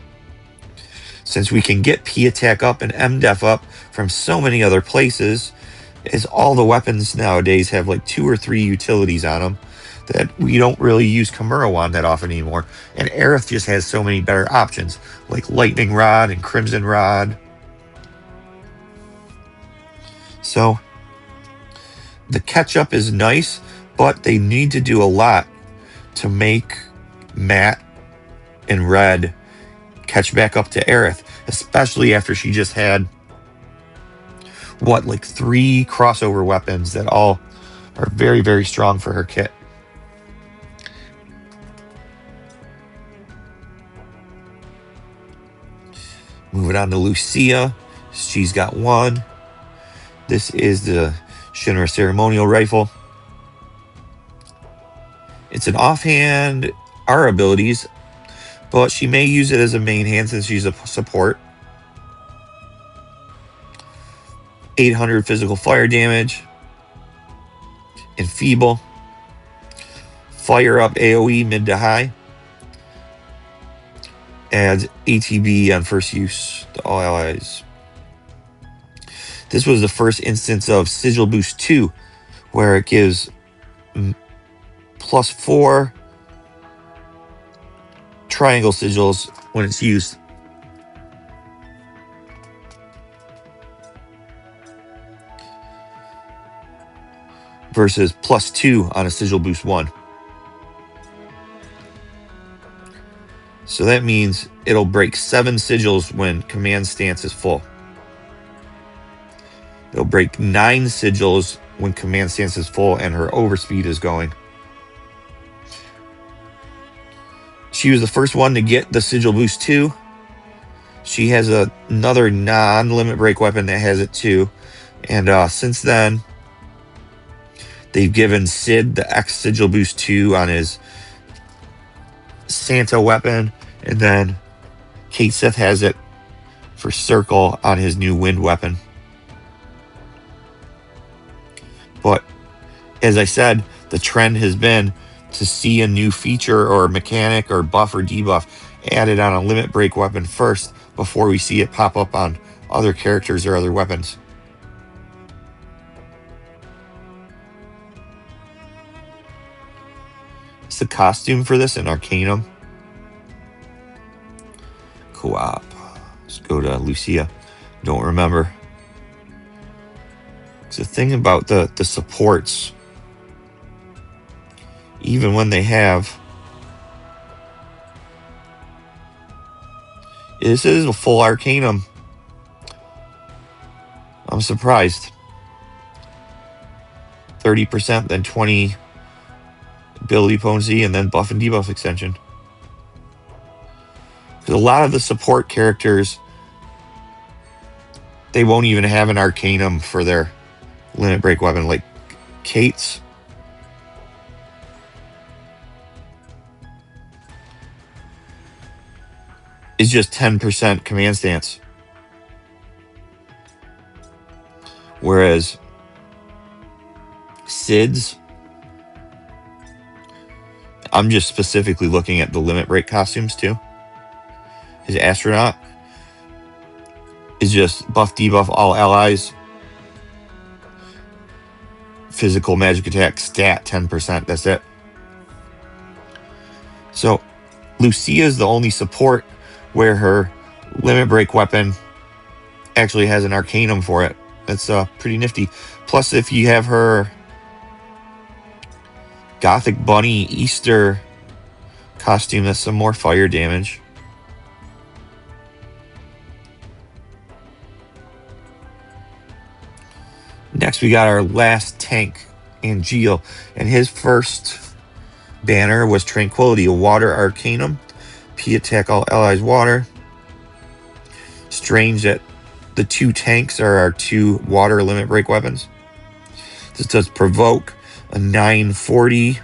Since we can get P attack up and M def up from so many other places, is all the weapons nowadays have like 2 or 3 utilities on them, that we don't really use Kimura wand that often anymore. And Aerith just has so many better options, like Lightning Rod and Crimson Rod. So the catch-up is nice, but they need to do a lot to make Matt and Red catch back up to Aerith, especially after she just had, like 3 crossover weapons that all are very, very strong for her kit. Moving on to Lucia. She's got one. This is the Shinra Ceremonial Rifle. It's an offhand, our abilities, but she may use it as a main hand since she's a support. 800 physical fire damage. Enfeeble. Fire up AoE mid to high. Adds ATB on first use to all allies. This was the first instance of Sigil Boost 2, where it gives +4 triangle sigils when it's used. Versus +2 on a Sigil Boost 1. So that means it'll break 7 sigils when command stance is full. It'll break 9 sigils when command stance is full and her overspeed is going. She was the first one to get the Sigil Boost 2. She has another non-limit break weapon that has it too. And since then, they've given Sid the X Sigil Boost 2 on his Santa weapon. And then Kate Sith has it for Circle on his new Wind weapon. But as I said, the trend has been to see a new feature or mechanic or buff or debuff added on a limit break weapon first before we see it pop up on other characters or other weapons. It's the costume for this in Arcanum. Co-op. Let's go to Lucia. Don't remember. It's the thing about the supports. Even when they have... This is a full Arcanum. I'm surprised. 30%, then 20 ability potency, and then buff and debuff extension. Because a lot of the support characters, they won't even have an Arcanum for their limit break weapon. Like Kate's. Is just 10% command stance. Whereas Sid's, I'm just specifically looking at the limit break costumes too. His astronaut is just buff, debuff, all allies. Physical magic attack stat 10%. That's it. So Lucia is the only support where her limit break weapon actually has an Arcanum for it. That's pretty nifty. Plus, if you have her Gothic Bunny Easter costume, that's some more fire damage. Next, we got our last tank, Angeal, and his first banner was Tranquility, a water Arcanum. P attack all allies water. Strange that the 2 tanks are our 2 water limit break weapons. This does Provoke, a 940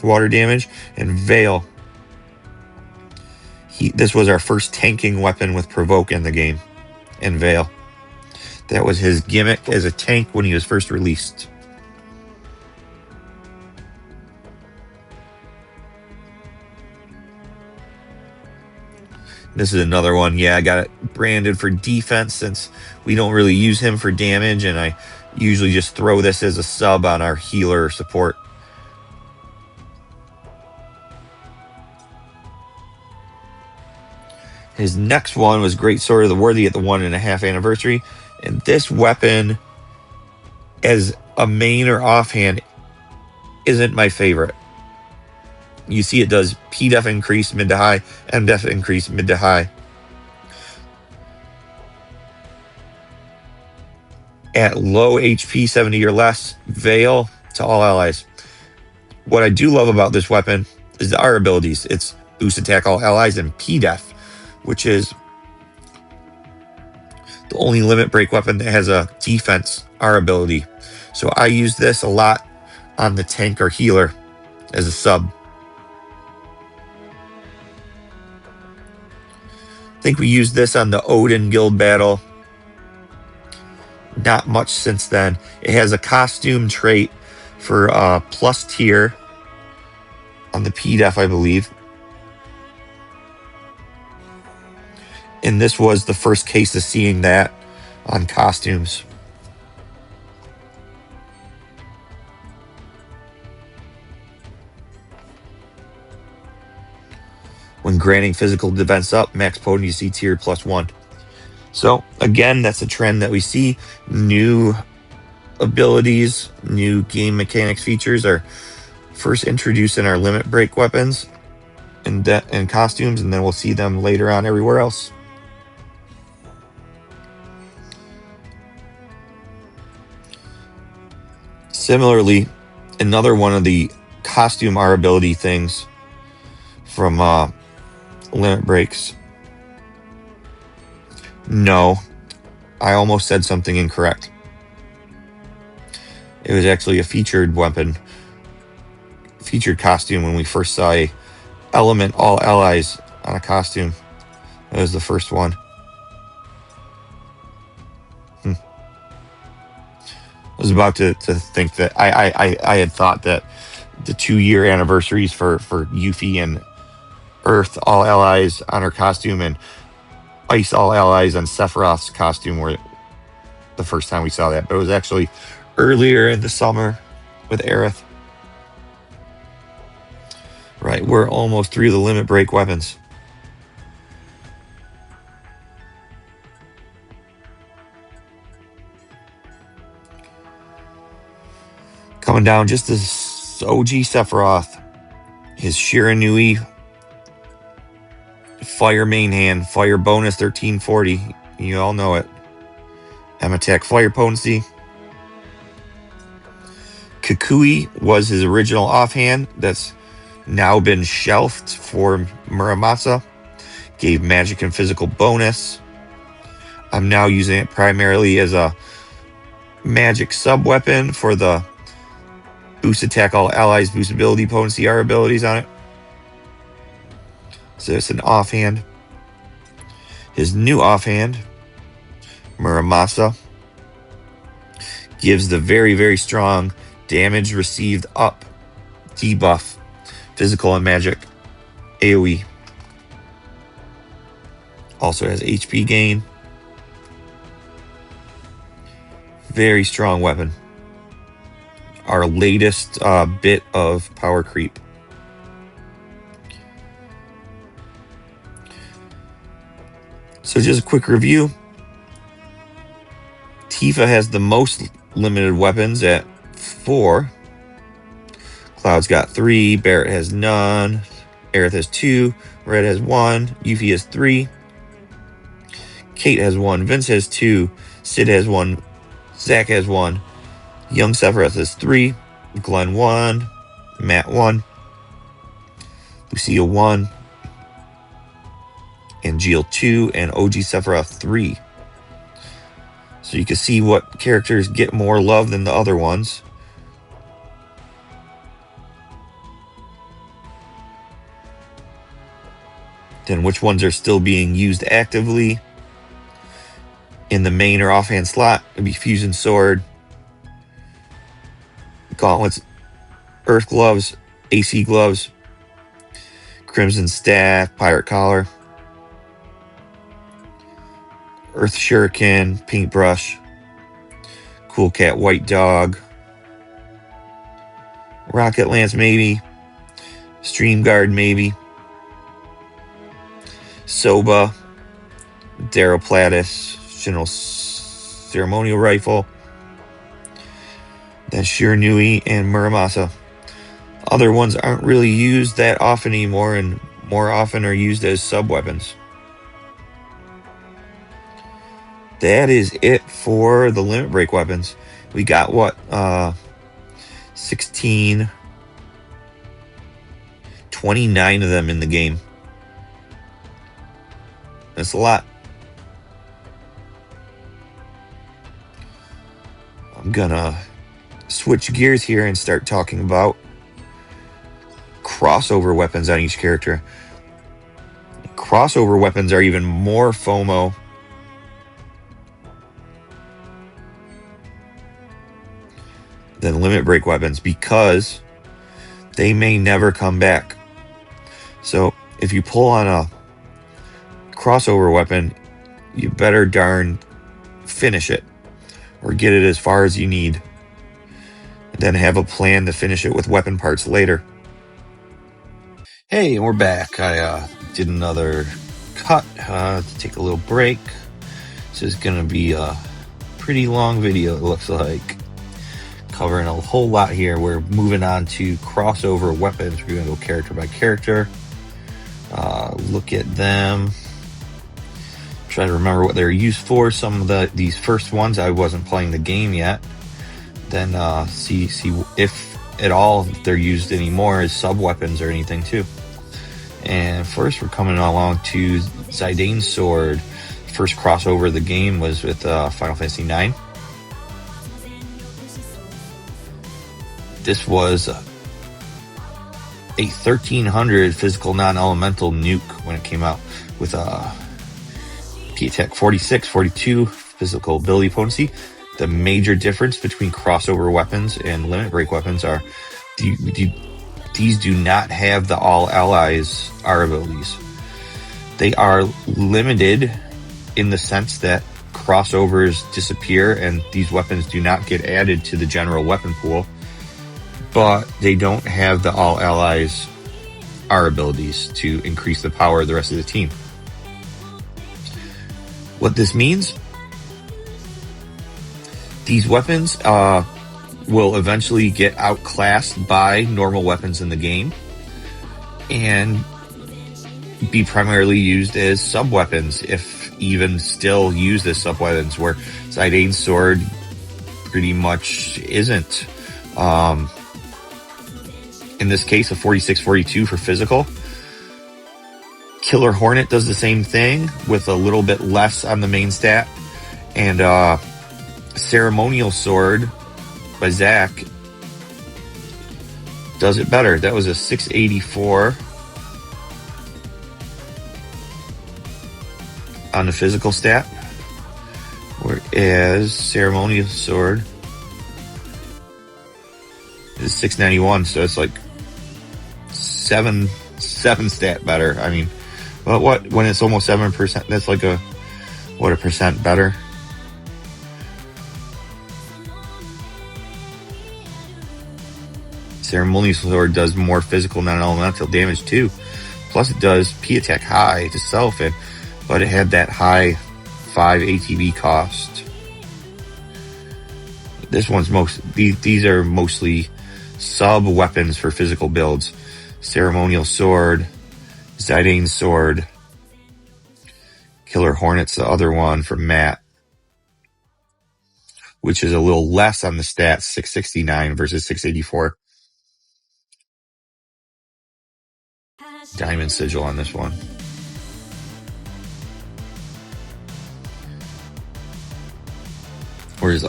water damage, and Veil. This was our first tanking weapon with Provoke in the game, and Veil. That was his gimmick as a tank when he was first released. This is another one. Yeah, I got it branded for defense since we don't really use him for damage, and I usually just throw this as a sub on our healer support. His next one was Great Sword of the Worthy at the 1.5 anniversary. And this weapon, as a main or offhand, isn't my favorite. You see it does P-Def increase mid to high, M-Def increase mid to high. At low HP, 70 or less, Veil to all allies. What I do love about this weapon is the R abilities. It's boost attack all allies and P-Def, which is the only limit break weapon that has a defense R ability. So I use this a lot on the tank or healer as a sub. I think we used this on the Odin guild battle. Not much since then. It has a costume trait for plus tier on the P-Def, I believe. And this was the first case of seeing that on costumes. When granting physical defense up, max potency tier +1. So again, that's a trend that we see. New abilities, new game mechanics features are first introduced in our limit break weapons and costumes, and then we'll see them later on everywhere else. Similarly, another one of the costume R ability things from limit breaks. No, I almost said something incorrect. It was actually a featured weapon, featured costume when we first saw a element all allies on a costume. That was the first one. I was about to think that I had thought that the 2-year anniversaries for Yuffie and Earth all allies on her costume and Ice all allies on Sephiroth's costume were the first time we saw that, but it was actually earlier in the summer with Aerith. Right, we're almost through the limit break weapons. Coming down just as OG Sephiroth, his Shiranui Fire main hand, Fire bonus 1340. You all know it. M attack Fire potency. Kukui was his original offhand that's now been shelved for Muramasa. Gave magic and physical bonus. I'm now using it primarily as a magic sub weapon for the boost attack all allies, boost ability, potency, R abilities on it. So it's an offhand. His new offhand, Muramasa, gives the very, very strong damage received up debuff, physical and magic, AoE. Also has HP gain. Very strong weapon. Our latest bit of power creep. So just a quick review. Tifa has the most limited weapons at 4. Cloud's got 3. Barrett has none. Aerith has 2. Red has 1. Yuffie has 3. Kate has 1. Vince has 2. Sid has 1. Zack has 1. Young Sephiroth has 3. Glenn 1. Matt 1. Lucia 1. Angeal 2. And OG Sephiroth 3. So you can see what characters get more love than the other ones. Then which ones are still being used actively. In the main or offhand slot, it'd be Fusion Sword, Gauntlets, Earth Gloves, AC Gloves, Crimson Staff, Pirate Collar, Earth Shuriken, Paintbrush, Cool Cat, White Dog, Rocket Lance maybe, Stream Guard maybe, Soba, Darrow Platis, General Ceremonial Rifle, then Shiranui and Muramasa. Other ones aren't really used that often anymore and more often are used as sub-weapons. That is it for the limit break weapons. We got what? 16, 29 of them in the game. That's a lot. I'm gonna switch gears here and start talking about crossover weapons on each character. Crossover weapons are even more FOMO than limit break weapons because they may never come back. So if you pull on a crossover weapon, you better darn finish it or get it as far as you need, and then have a plan to finish it with weapon parts later. Hey, we're back. I did another cut to take a little break. This is going to be a pretty long video, it looks like. Covering a whole lot here. We're moving on to crossover weapons. We're going to go character by character. Look at them. Try to remember what they're used for. Some of these first ones, I wasn't playing the game yet. Then see if at all if they're used anymore as sub-weapons or anything too. And first we're coming along to Zidane's sword. First crossover of the game was with Final Fantasy IX. This was a 1300 physical non-elemental nuke when it came out with P-Attack 46, 42 physical ability potency. The major difference between crossover weapons and limit break weapons are these do not have the all allies R abilities. They are limited in the sense that crossovers disappear and these weapons do not get added to the general weapon pool, but they don't have the all allies R abilities to increase the power of the rest of the team. What this means, these weapons will eventually get outclassed by normal weapons in the game and be primarily used as sub-weapons, if even still used as sub-weapons, where Zidane's sword pretty much isn't. In this case, a 46-42 for physical. Killer Hornet does the same thing with a little bit less on the main stat. And Ceremonial Sword by Zack does it better. That was a 684 on the physical stat, whereas Ceremonial Sword is 691, so it's like seven stat better. I mean, but what when it's almost 7%, that's like a percent better. Ceremonial Sword does more physical non-elemental damage too. Plus it does P-Attack high itself, but it had that high 5 ATB cost. This one's these are mostly sub-weapons for physical builds. Ceremonial Sword, Zidane's sword, Killer Hornet's the other one from Matt, which is a little less on the stats, 669 versus 684. Diamond sigil on this one. Whereas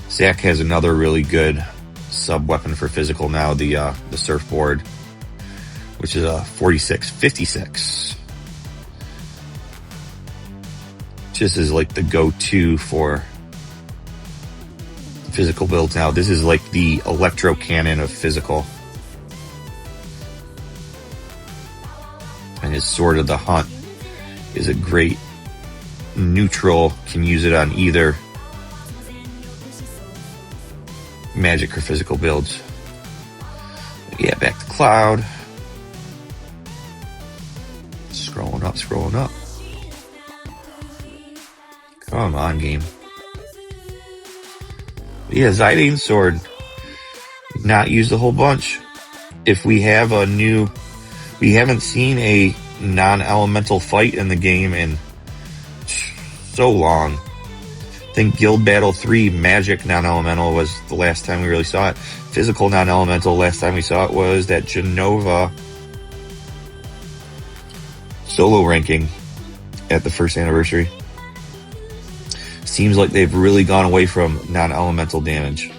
Zack has another really good sub-weapon for physical now, the surfboard, which is a 46-56. Just is like the go-to for physical builds now. This is like the electro cannon of physical. And his Sword of the Hunt is a great neutral, can use it on either magic or physical builds. Yeah, back to Cloud. Scrolling up. Come on, game. Yeah, Zidane's sword, not used a whole bunch. If we have we haven't seen a non-elemental fight in the game in so long. think Guild Battle 3 Magic non-elemental was the last time we really saw it. Physical non-elemental, last time we saw it was that Genova solo ranking at the first anniversary. Seems like they've really gone away from non-elemental damage.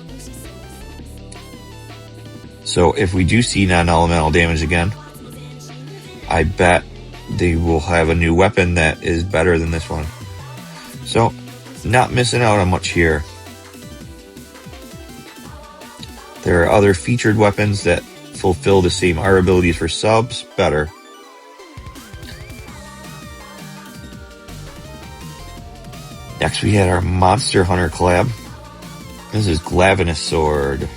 So if we do see non-elemental damage again, I bet they will have a new weapon that is better than this one. So, not missing out on much here. There are other featured weapons that fulfill the same R abilities for subs better. Next we had our Monster Hunter collab. This is Glavenus Sword.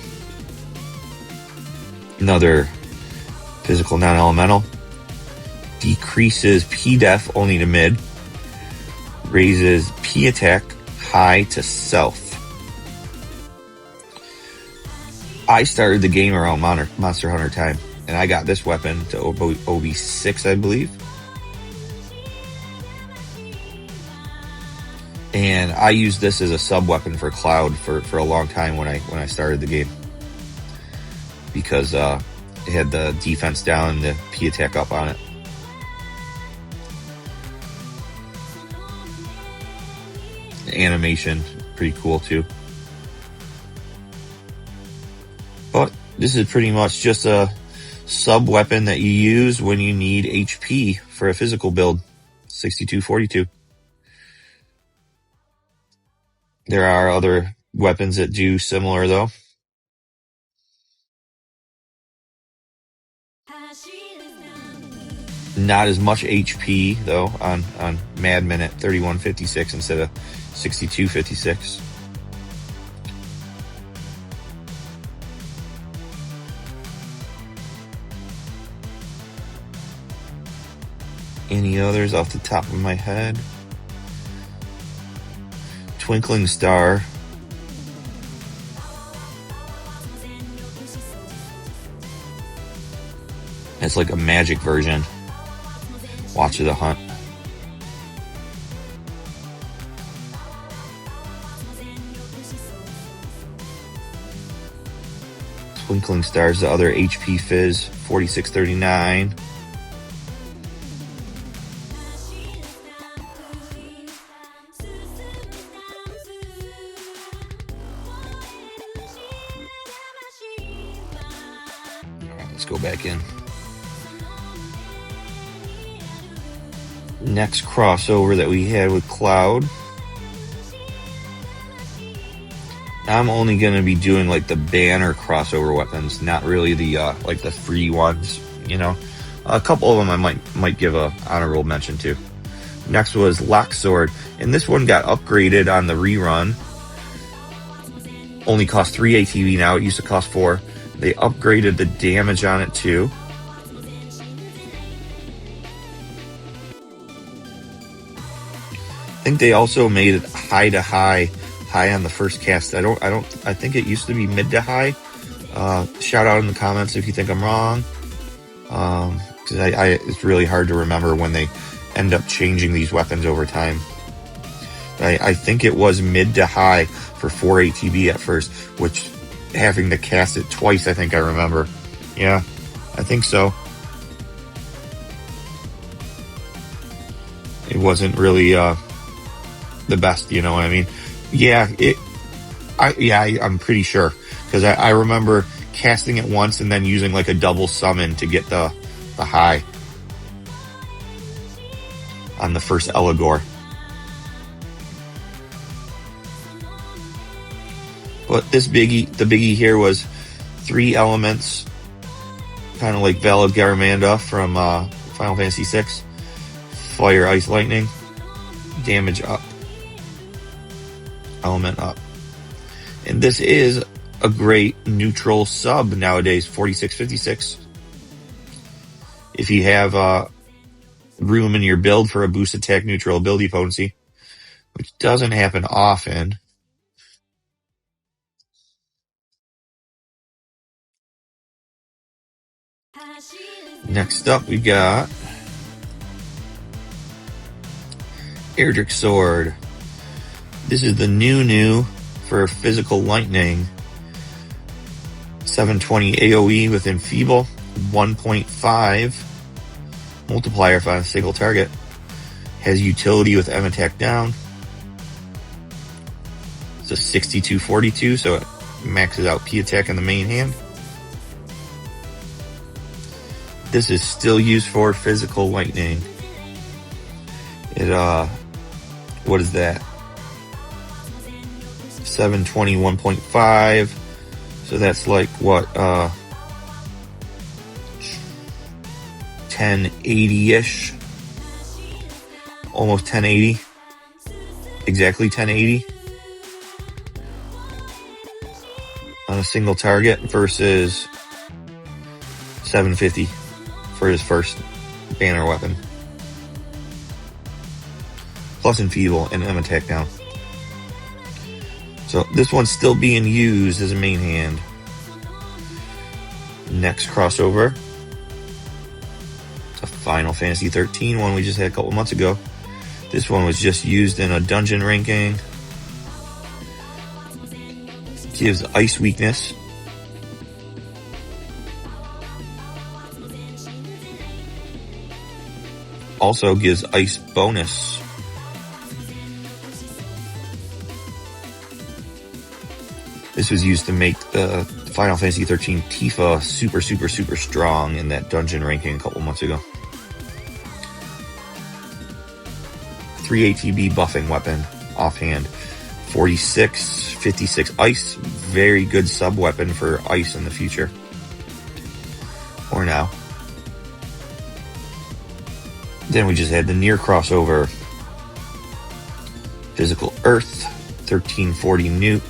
Another physical non-elemental. Decreases P def only to mid. Raises P attack high to self. I started the game around Monster Hunter time, and I got this weapon to OB6, I believe. And I used this as a sub weapon for Cloud for a long time when I started the game, because it had the defense down and the P attack up on it. The animation, pretty cool too. But this is pretty much just a sub weapon that you use when you need HP for a physical build. 6242. There are other weapons that do similar though. Not as much HP though on Madman at 3156 instead of 6256. Any others off the top of my head? Twinkling Star. It's like a magic version. Watch of the Hunt. Twinkling Star's the other HP Fizz, 4639. Alright, let's go back in. Next crossover that we had with Cloud. I'm only going to be doing like the banner crossover weapons, not really the like the free ones, you know. A couple of them I might give a honorable mention to. Next was Lock Sword, and this one got upgraded on the rerun. Only cost 3 ATB now, it used to cost 4. They upgraded the damage on it too. I think they also made it high to high on the first cast. I think it used to be mid to high. Shout out in the comments if you think I'm wrong. Cause it's really hard to remember when they end up changing these weapons over time. I think it was mid to high for 4 ATB at first, which having to cast it twice, I think I remember. Yeah, I think so. It wasn't really, the best, you know what I mean? Yeah, I'm pretty sure, because I remember casting it once and then using like a double summon to get the high on the first Eligor. But the biggie here was 3 elements, kind of like Valid Garamanda from Final Fantasy VI. Fire, Ice, Lightning, damage up, element up. And this is a great neutral sub nowadays, 4656. If you have room in your build for a boost attack neutral ability potency, which doesn't happen often. Next up we got Erdrick Sword. This is the new for physical lightning. 720 AoE with Enfeeble, 1.5 multiplier if on a single target. Has utility with M attack down. It's a 62-42, so it maxes out P attack in the main hand. This is still used for physical lightning. It, what is that? 720, 1.5. So that's like what, 1080-ish. Almost 1080. Exactly 1080. On a single target versus 750 for his first banner weapon. Plus Enfeeble and M attack down. So this one's still being used as a main hand. Next crossover. It's a Final Fantasy 13 one we just had a couple months ago. This one was just used in a dungeon ranking. Gives ice weakness. Also gives ice bonus. This was used to make the Final Fantasy 13 Tifa super strong in that dungeon ranking a couple months ago. 3 ATB buffing weapon, offhand. 46, 56 ice. Very good sub weapon for ice in the future. Or now. Then we just had the near crossover. Physical Earth, 1340 nuke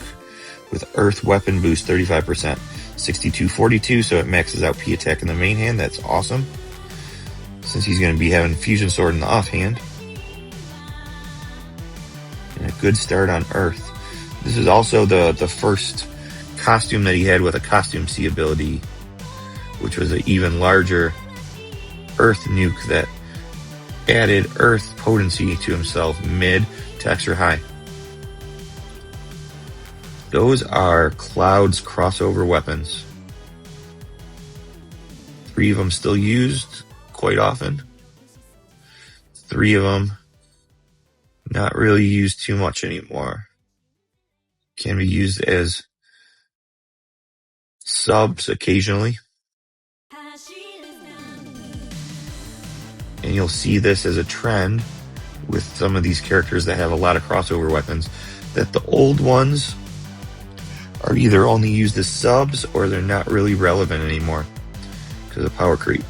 with Earth weapon boost 35%. 62-42, so it maxes out P attack in the main hand. That's awesome. Since he's going to be having Fusion Sword in the offhand. And a good start on Earth. This is also the first costume that he had with a costume C ability, which was an even larger Earth nuke that added Earth potency to himself, mid to extra high. Those are Cloud's crossover weapons. 3 of them still used quite often. 3 of them not really used too much anymore. Can be used as subs occasionally. And you'll see this as a trend with some of these characters that have a lot of crossover weapons, that the old ones are either only used as subs or they're not really relevant anymore because of power creep.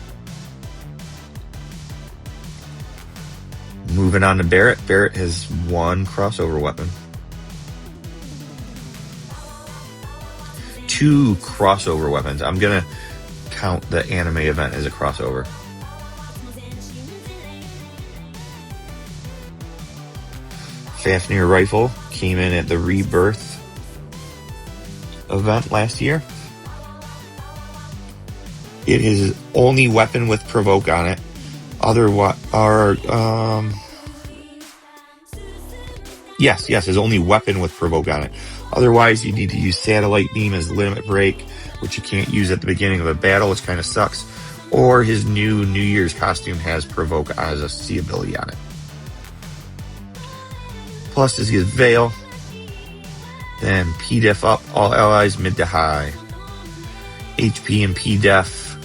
Moving on to Barrett. Barrett has 1 crossover weapon. 2 crossover weapons. I'm going to count the anime event as a crossover. Fafnir rifle came in at the Rebirth event last year. It is only weapon with provoke on it. Yes, his only weapon with provoke on it. Otherwise, you need to use satellite beam as limit break, which you can't use at the beginning of a battle, which kind of sucks. Or his new New Year's costume has provoke as a C ability on it. Plus, this gives Veil. Then P-Def up, all allies mid to high. HP and P-Def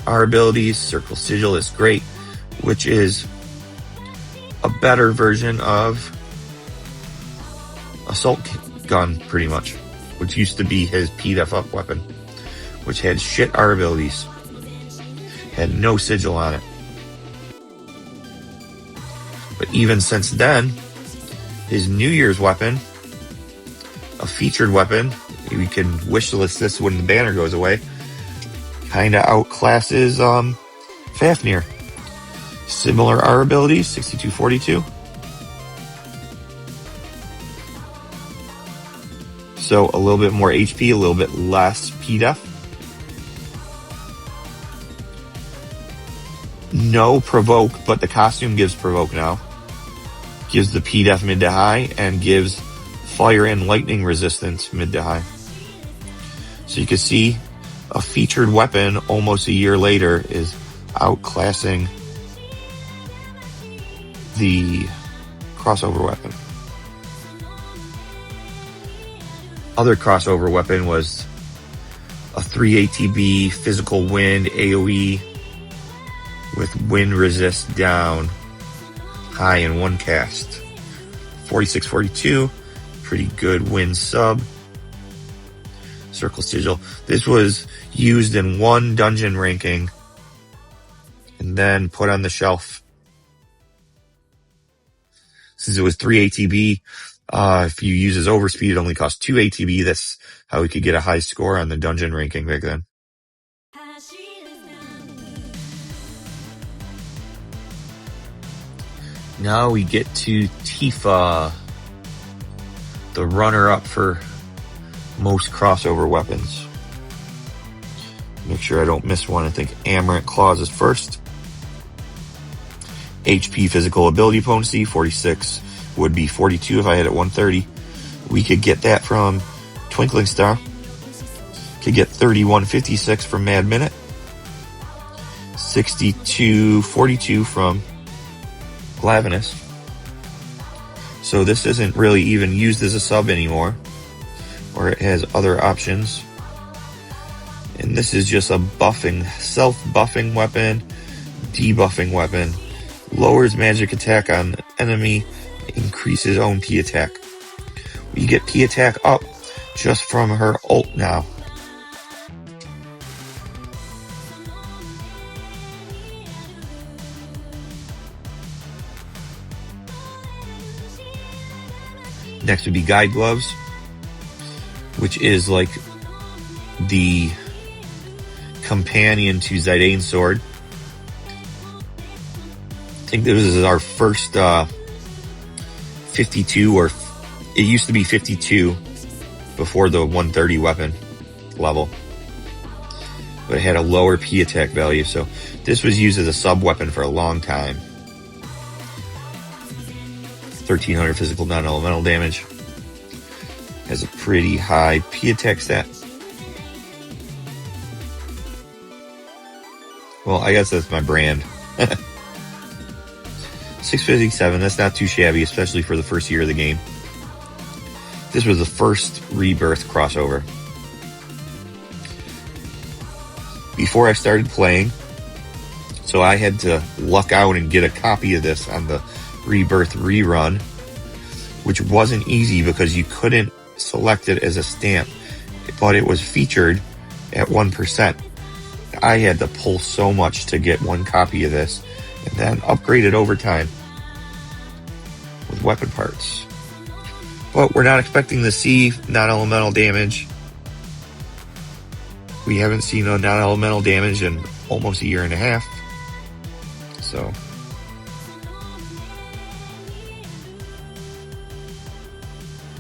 are abilities. Circle Sigil is great, which is a better version of Assault Gun, pretty much, which used to be his P-Def up weapon, which had shit R abilities. Had no sigil on it. But even since then, his New Year's weapon, a featured weapon, we can wishlist this when the banner goes away, kinda outclasses Fafnir. Similar R abilities, 62-42. So a little bit more HP, a little bit less P-Def. No provoke, but the costume gives provoke now. gives the P-Def mid to high, and gives fire and lightning resistance mid to high. So you can see a featured weapon almost a year later is outclassing the crossover weapon. Other crossover weapon was a 3 ATB physical wind AoE with wind resist down high in one cast. 4642, pretty good wind sub. Circle Sigil. This was used in one dungeon ranking and then put on the shelf. Since it was 3 ATB, if you use his overspeed, it only costs 2 ATB. That's how we could get a high score on the dungeon ranking back then. Now we get to Tifa, the runner-up for most crossover weapons. Make sure I don't miss one. I think Amarant Claws is first. HP physical ability potency, 46 would be 42 if I had it 130. We could get that from Twinkling Star. Could get 3156 from Mad Minute. 6242 from Glavenus. So this isn't really even used as a sub anymore, or it has other options. And this is just a buffing, self-buffing weapon, debuffing weapon. Lowers magic attack on enemy, increases own P attack. We get P attack up just from her ult now. Next would be Guide Gloves, which is like the companion to Zidane's sword. I think this is our first 52, or it used to be 52 before the 130 weapon level. But it had a lower P attack value, so this was used as a sub weapon for a long time. 1300 physical non-elemental damage. Has a pretty high P attack stat. Well, I guess that's my brand. 657, that's not too shabby, especially for the first year of the game. This was the first Rebirth crossover. Before I started playing, so I had to luck out and get a copy of this on the Rebirth rerun, which wasn't easy because you couldn't select it as a stamp, but it was featured at 1%. I had to pull so much to get one copy of this, and then upgrade it over time with weapon parts. But we're not expecting to see non-elemental damage. We haven't seen a non-elemental damage in almost a year and a half. So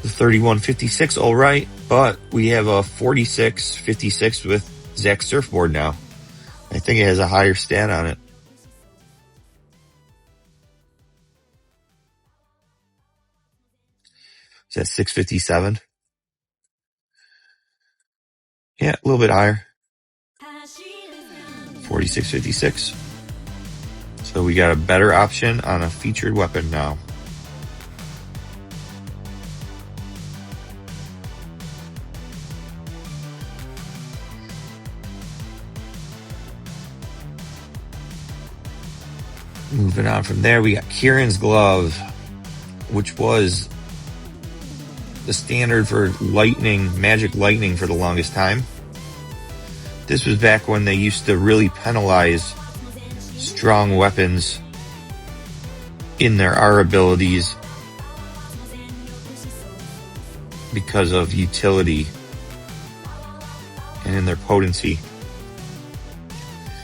the 3156, all right, but we have a 4656 with Zack's surfboard now. I think it has a higher stat on it. Is that 657? Yeah, a little bit higher. 4656. So we got a better option on a featured weapon now. Moving on from there, we got Kieran's Glove, which was the standard for lightning, magic lightning for the longest time. This was back when they used to really penalize strong weapons in their R abilities because of utility and in their potency.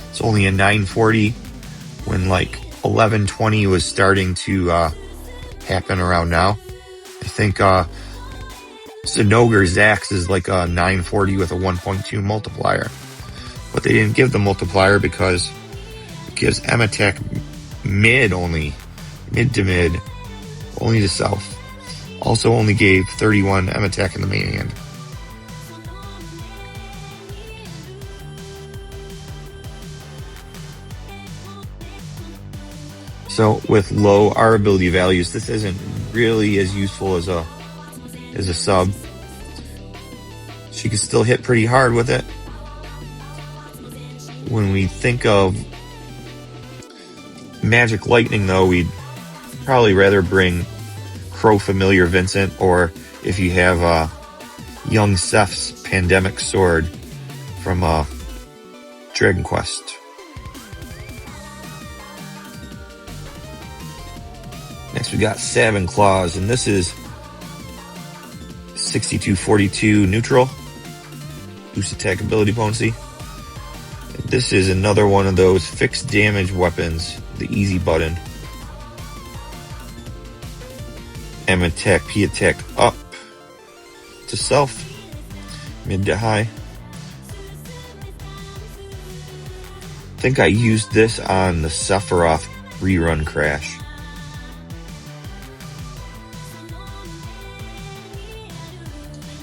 It's only a 940 when like 1120 was starting to happen around now. I think Zinogre Zax is like a 940 with a 1.2 multiplier. But they didn't give the multiplier because it gives M attack mid only. Mid to mid. only to self. Also only gave 31 M attack in the main hand. So with low R ability values, this isn't really as useful as a sub. She can still hit pretty hard with it. When we think of Magic Lightning, though, we'd probably rather bring Crow Familiar Vincent, or if you have Young Seth's Pandemic Sword from Dragon Quest. Next we got Savin Claws, and this is 6242 neutral, boost attack ability potency. This is another one of those fixed damage weapons, the easy button. M attack, P attack up to self, mid to high. I think I used this on the Sephiroth rerun crash.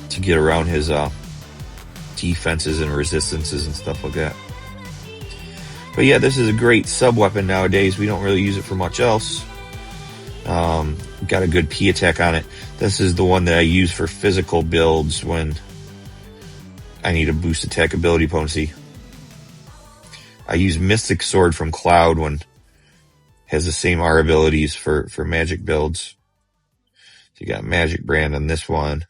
To get around his defenses and resistances and stuff like that. But yeah, this is a great sub-weapon nowadays. We don't really use it for much else. Got a good P attack on it. This is the one that I use for physical builds when I need a boost attack ability potency. I use Mystic Sword from Cloud when it has the same R abilities for magic builds. So you got Magic Brand on this one.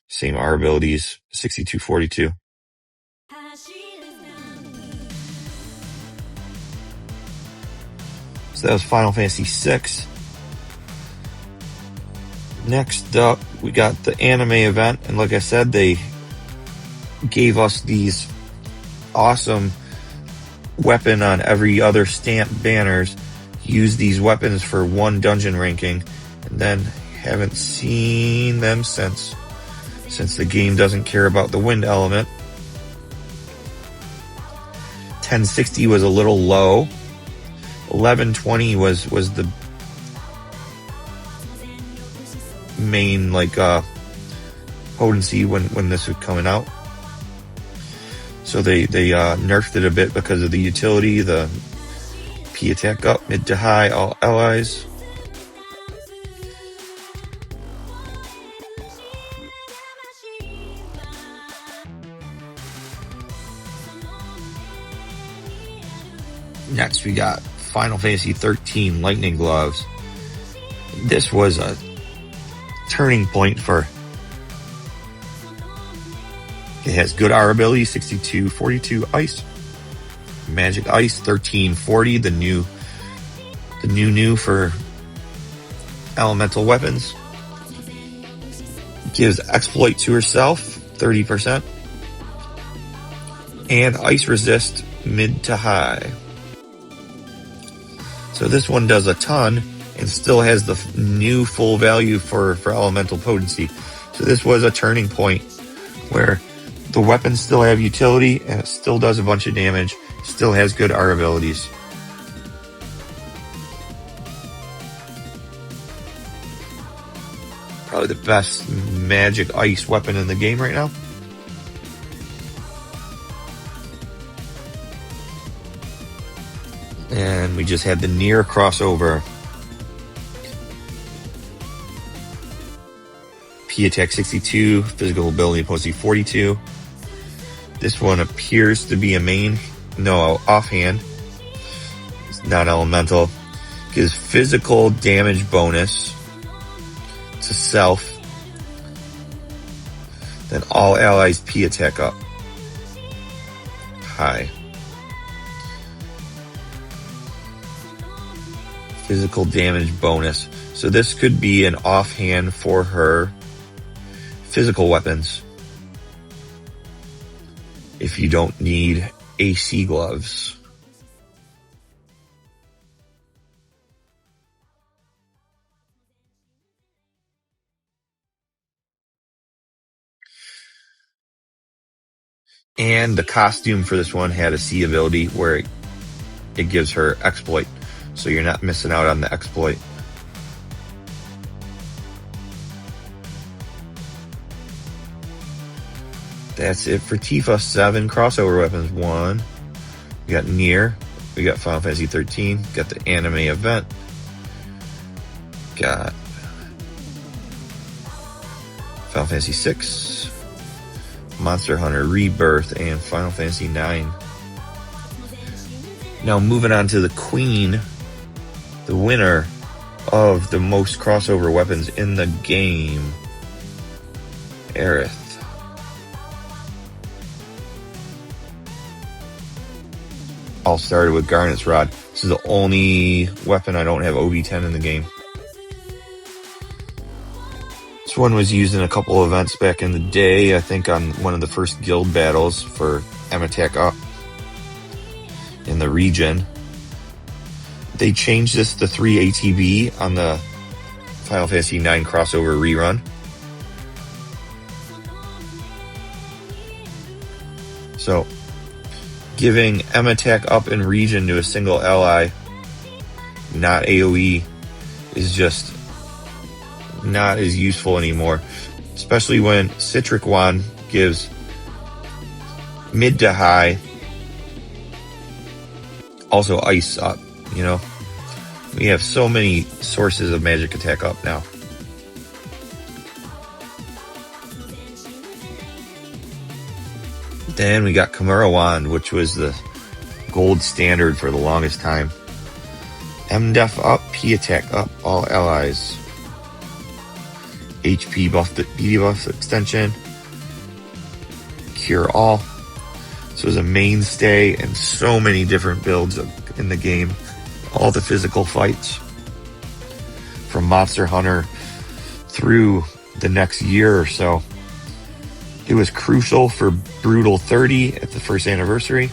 Same R abilities, 6242. So that was Final Fantasy VI. Next up, we got the anime event. And like I said, they gave us these awesome weapon on every other stamp banners. Use these weapons for one dungeon ranking. And then haven't seen them since the game doesn't care about the wind element. 1060 was a little low. 1120 was the main potency when this was coming out. So they nerfed it a bit because of the utility, the P attack up, mid to high, all allies. Next we got Final Fantasy XIII Lightning Gloves. This was a turning point for... It has good R ability, 6242 Ice. Magic Ice, 1340, the new for elemental weapons. Gives exploit to herself, 30%. And ice resist, mid to high. So this one does a ton and still has the new full value for elemental potency. So this was a turning point where the weapons still have utility and it still does a bunch of damage, still has good R abilities. Probably the best magic ice weapon in the game right now. And we just had the near crossover. P attack 62, physical ability potency 42. This one appears to be a main, no, offhand. It's not elemental. Gives physical damage bonus to self. Then all allies P attack up. High. Physical damage bonus. So this could be an offhand for her physical weapons. If you don't need AC gloves. And the costume for this one had a C ability where it gives her exploit. So you're not missing out on the exploit. That's it for FF7 crossover weapons. 1. We got Nier. We got Final Fantasy 13. Got the anime event. Got Final Fantasy 6. Monster Hunter Rebirth and Final Fantasy 9. Now moving on to the Queen, the winner of the most crossover weapons in the game, Aerith. All started with Garnet's Rod. This is the only weapon I don't have OB10 in the game. This one was used in a couple events back in the day, I think on one of the first guild battles for M-Attack Up in the region. They changed this to 3 ATB on the Final Fantasy 9 crossover rerun. So, giving M-Attack Up in region to a single ally, not AoE, is just not as useful anymore. Especially when Citric Wand gives mid to high, also ice up, you know. We have so many sources of magic attack up now. Then we got Chimera Wand, which was the gold standard for the longest time. M-Def up, P-Attack up, all allies. HP buff, debuff extension. Cure all. This was a mainstay in so many different builds in the game. All the physical fights. From Monster Hunter through the next year or so. It was crucial for Brutal 30 at the first anniversary.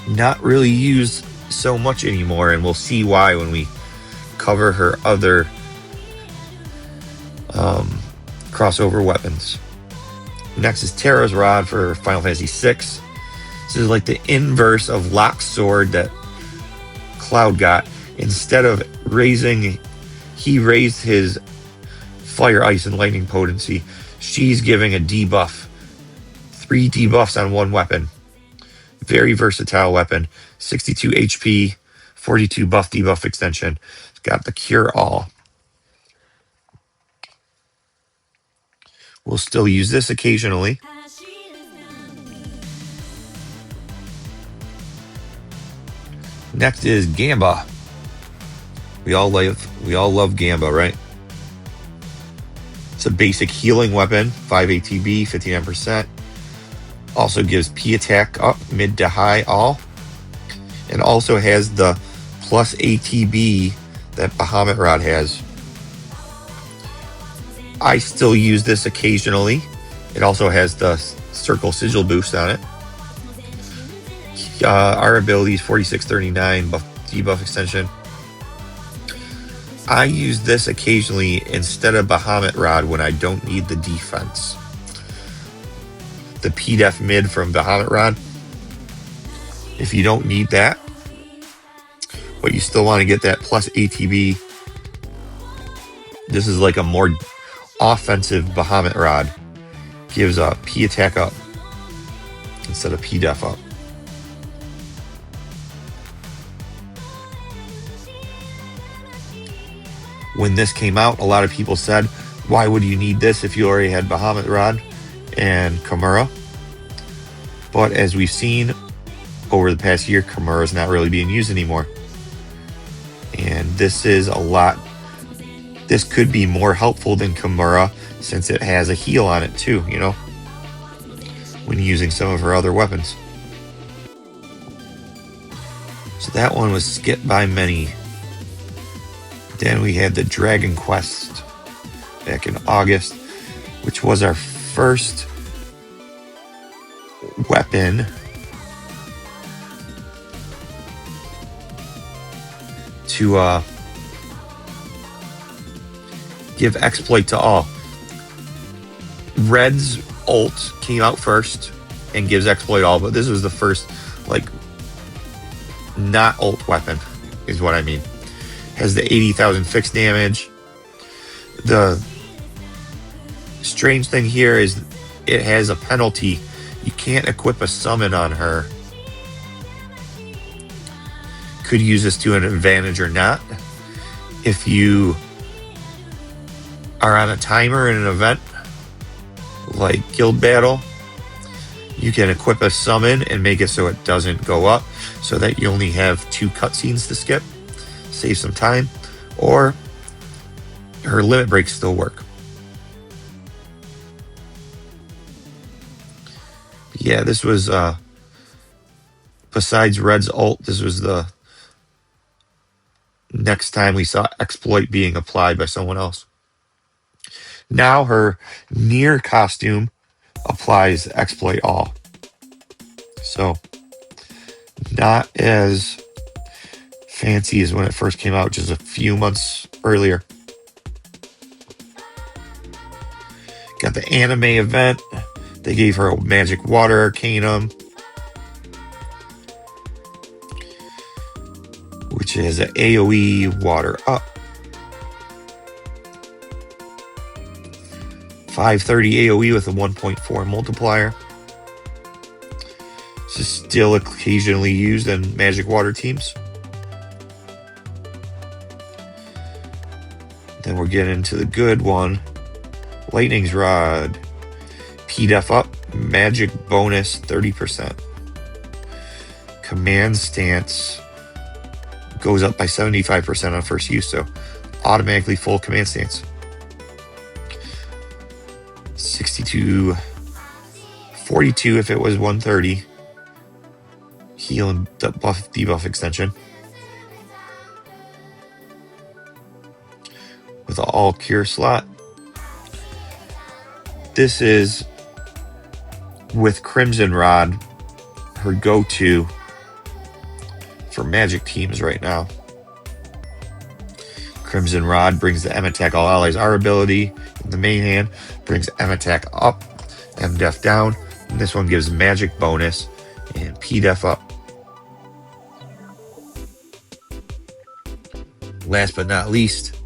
Not really used so much anymore, and we'll see why when we cover her other crossover weapons. Next is Terra's Rod for Final Fantasy 6. This is like the inverse of Locke's sword that Cloud got. Instead of raising, he raised his fire, ice, and lightning potency. She's giving a debuff. 3 debuffs on one weapon. Very versatile weapon. 62 HP, 42 buff debuff extension. It's got the Cure All. We'll still use this occasionally. Next is Gamba. We all love Gamba, right? It's a basic healing weapon, 5 ATB, 59%. Also gives P attack up, mid to high, all. And also has the plus ATB that Bahamut Rod has. I still use this occasionally. It also has the Circle Sigil boost on it. Our abilities, 4639 buff debuff extension. I use this occasionally instead of Bahamut Rod when I don't need the defense. The P-Def mid from Bahamut Rod. If you don't need that, but you still want to get that plus ATB, this is like a more offensive Bahamut Rod. Gives a P attack up instead of P-Def up. When this came out, a lot of people said, why would you need this if you already had Bahamut Rod and Chimera? But as we've seen over the past year, Chimera is not really being used anymore. And this is a lot. This could be more helpful than Chimera since it has a heal on it too, you know, when using some of her other weapons. So that one was skipped by many. Then we had the Dragon Quest back in August, which was our first weapon to give exploit to all. Red's ult came out first and gives exploit all, but this was the first, like, not ult weapon, is what I mean. Has the 80,000 fixed damage. The strange thing here is it has a penalty. You can't equip a summon on her. Could use this to an advantage or not. If you are on a timer in an event like Guild Battle, you can equip a summon and make it so it doesn't go up, so that you only have 2 cutscenes to skip. Save some time. Or her limit breaks still work. But yeah, this was, besides Red's ult, this was the next time we saw exploit being applied by someone else. Now her near costume applies exploit all. So not as fancy as when it first came out, just a few months earlier. Got the anime event. They gave her a magic water arcanum, which is an AoE water up. 530 AoE with a 1.4 multiplier. This is still occasionally used in magic water teams. Then we're getting into the good one. Lightning's Rod. PDEF up. Magic bonus 30%. Command stance goes up by 75% on first use, so automatically full command stance. 62, 42 if it was 130. Heal and debuff extension. With an all cure slot. This is, with Crimson Rod, her go-to for magic teams right now. Crimson Rod brings the M attack all allies R ability in the main hand, brings M attack up, M def down, and this one gives magic bonus and P def up. Last but not least,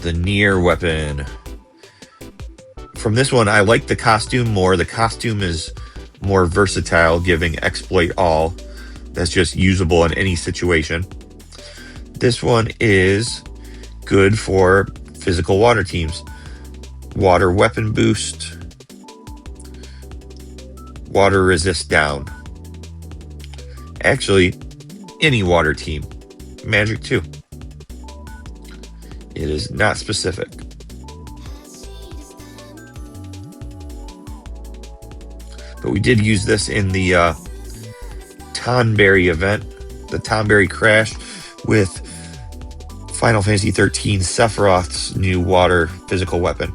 the Nier weapon. From this one, I like the costume more. The costume is more versatile, giving exploit all. That's just usable in any situation. This one is good for physical water teams. Water weapon boost. Water resist down. Actually, any water team. Magic too. It is not specific. But we did use this in the Tonberry event, the Tonberry Crash, with Final Fantasy XIII Sephiroth's new water physical weapon.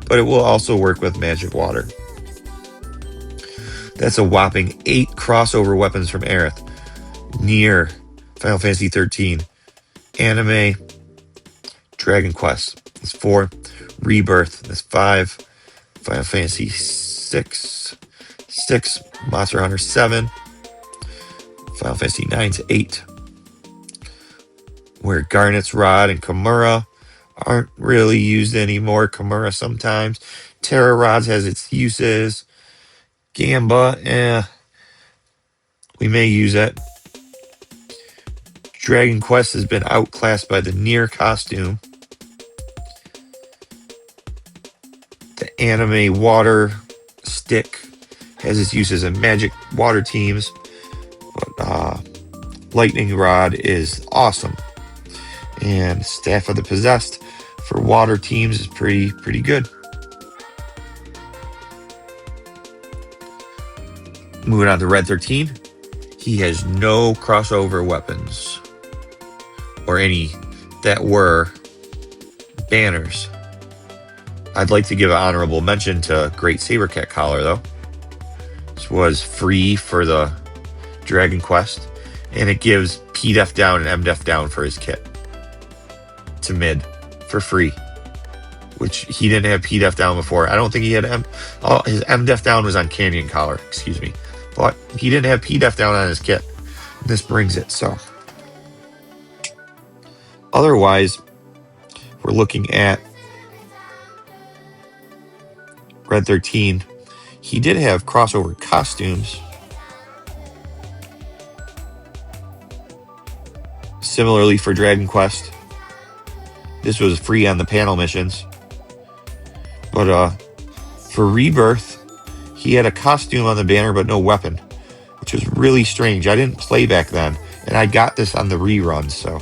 But it will also work with magic water. That's a whopping 8 crossover weapons from Aerith. Nier, Final Fantasy XIII, Anime, Dragon Quest. That's 4. Rebirth. That's 5. Final Fantasy 6. Monster Hunter 7. Final Fantasy 9 to 8. Where Garnet's Rod and Kimura aren't really used anymore. Kimura sometimes. Terra Rods has its uses. Gamba, we may use it. Dragon Quest has been outclassed by the Nier costume. The anime water stick has its uses in magic water teams. But Lightning Rod is awesome. And Staff of the Possessed for water teams is pretty good. Moving on to Red 13. He has no crossover weapons. Or any that were banners. I'd like to give an honorable mention to Great Sabercat Collar, though. This was free for the Dragon Quest, and it gives P-Def down and M-Def down for his kit. To mid, for free. Which he didn't have P-Def down before. I don't think he had his M-Def down was on Canyon Collar, excuse me. But he didn't have P-Def down on his kit. This brings it, so. Otherwise, we're looking at Red 13, he did have crossover costumes. Similarly for Dragon Quest, this was free on the panel missions. But for Rebirth, he had a costume on the banner but no weapon, which was really strange. I didn't play back then, and I got this on the reruns, so.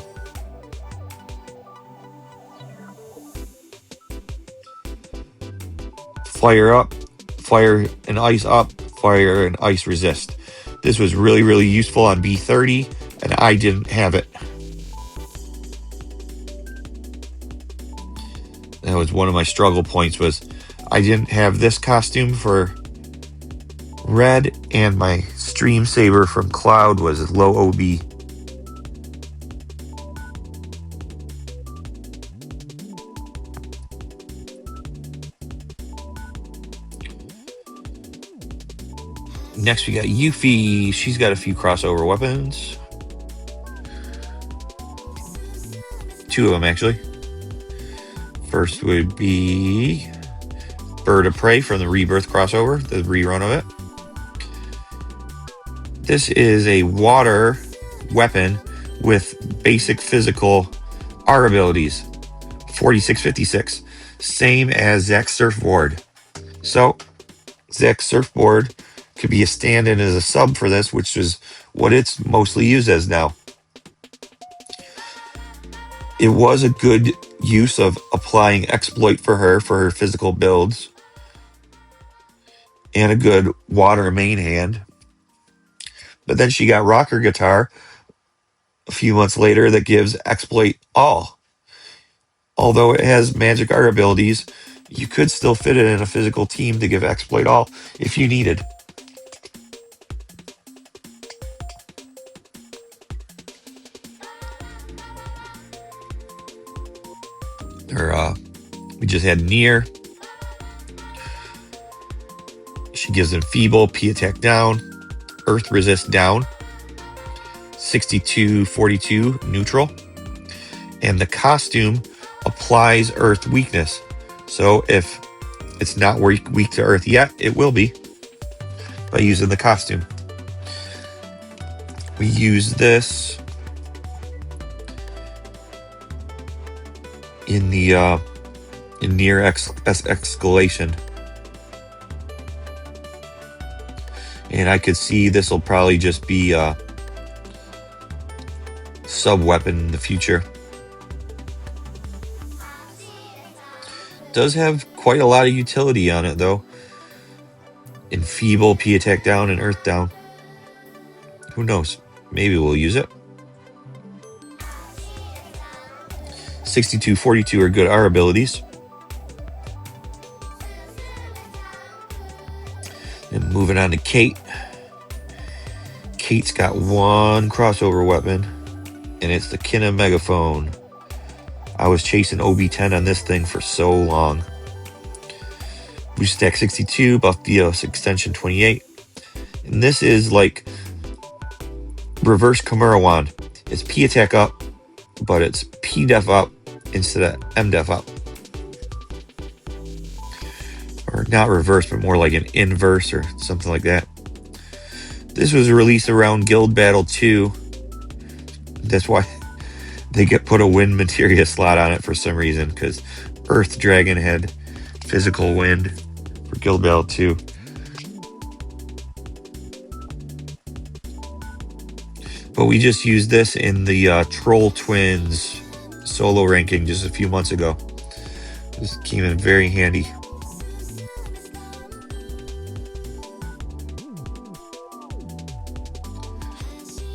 Fire up, fire and ice up, fire and ice resist. This was really, really useful on B30, and I didn't have it. That was one of my struggle points, was I didn't have this costume for red, and my Stream Saber from Cloud was low OB. Next, we got Yuffie. She's got a few crossover weapons. 2 of them, actually. First would be Bird of Prey from the Rebirth crossover, the rerun of it. This is a water weapon with basic physical R abilities. 4656. Same as Zack's Surfboard. So, Zack's Surfboard could be a stand-in as a sub for this, which is what it's mostly used as now. It was a good use of applying exploit for her physical builds, and a good water main hand. But then she got Rocker Guitar a few months later that gives exploit all. Although it has magic art abilities, you could still fit it in a physical team to give exploit all if you needed. We just had Nier. She gives him Feeble, P attack down, Earth resist down, 62-42 neutral, and the costume applies Earth weakness. So if it's not weak to Earth yet, it will be by using the costume. We use this in the in Nier Escalation, and I could see this will probably just be a sub weapon in the future. Does have quite a lot of utility on it though. Enfeeble, P attack down, and Earth down. Who knows? Maybe we'll use it. 62-42 are good R abilities. And moving on to Kate. Kate's got one crossover weapon, and it's the Kinna Megaphone. I was chasing OB10 on this thing for so long. Boost stack 62, buff Dios extension 28. And this is like reverse Kimura wand. It's P attack up, but it's P def up instead of M def up. Or not reverse, but more like an inverse or something like that. This was released around Guild Battle 2. That's why they put a wind materia slot on it for some reason, because Earth Dragon had physical wind for Guild Battle 2. But we just used this in the Troll Twins solo ranking just a few months ago. This came in very handy.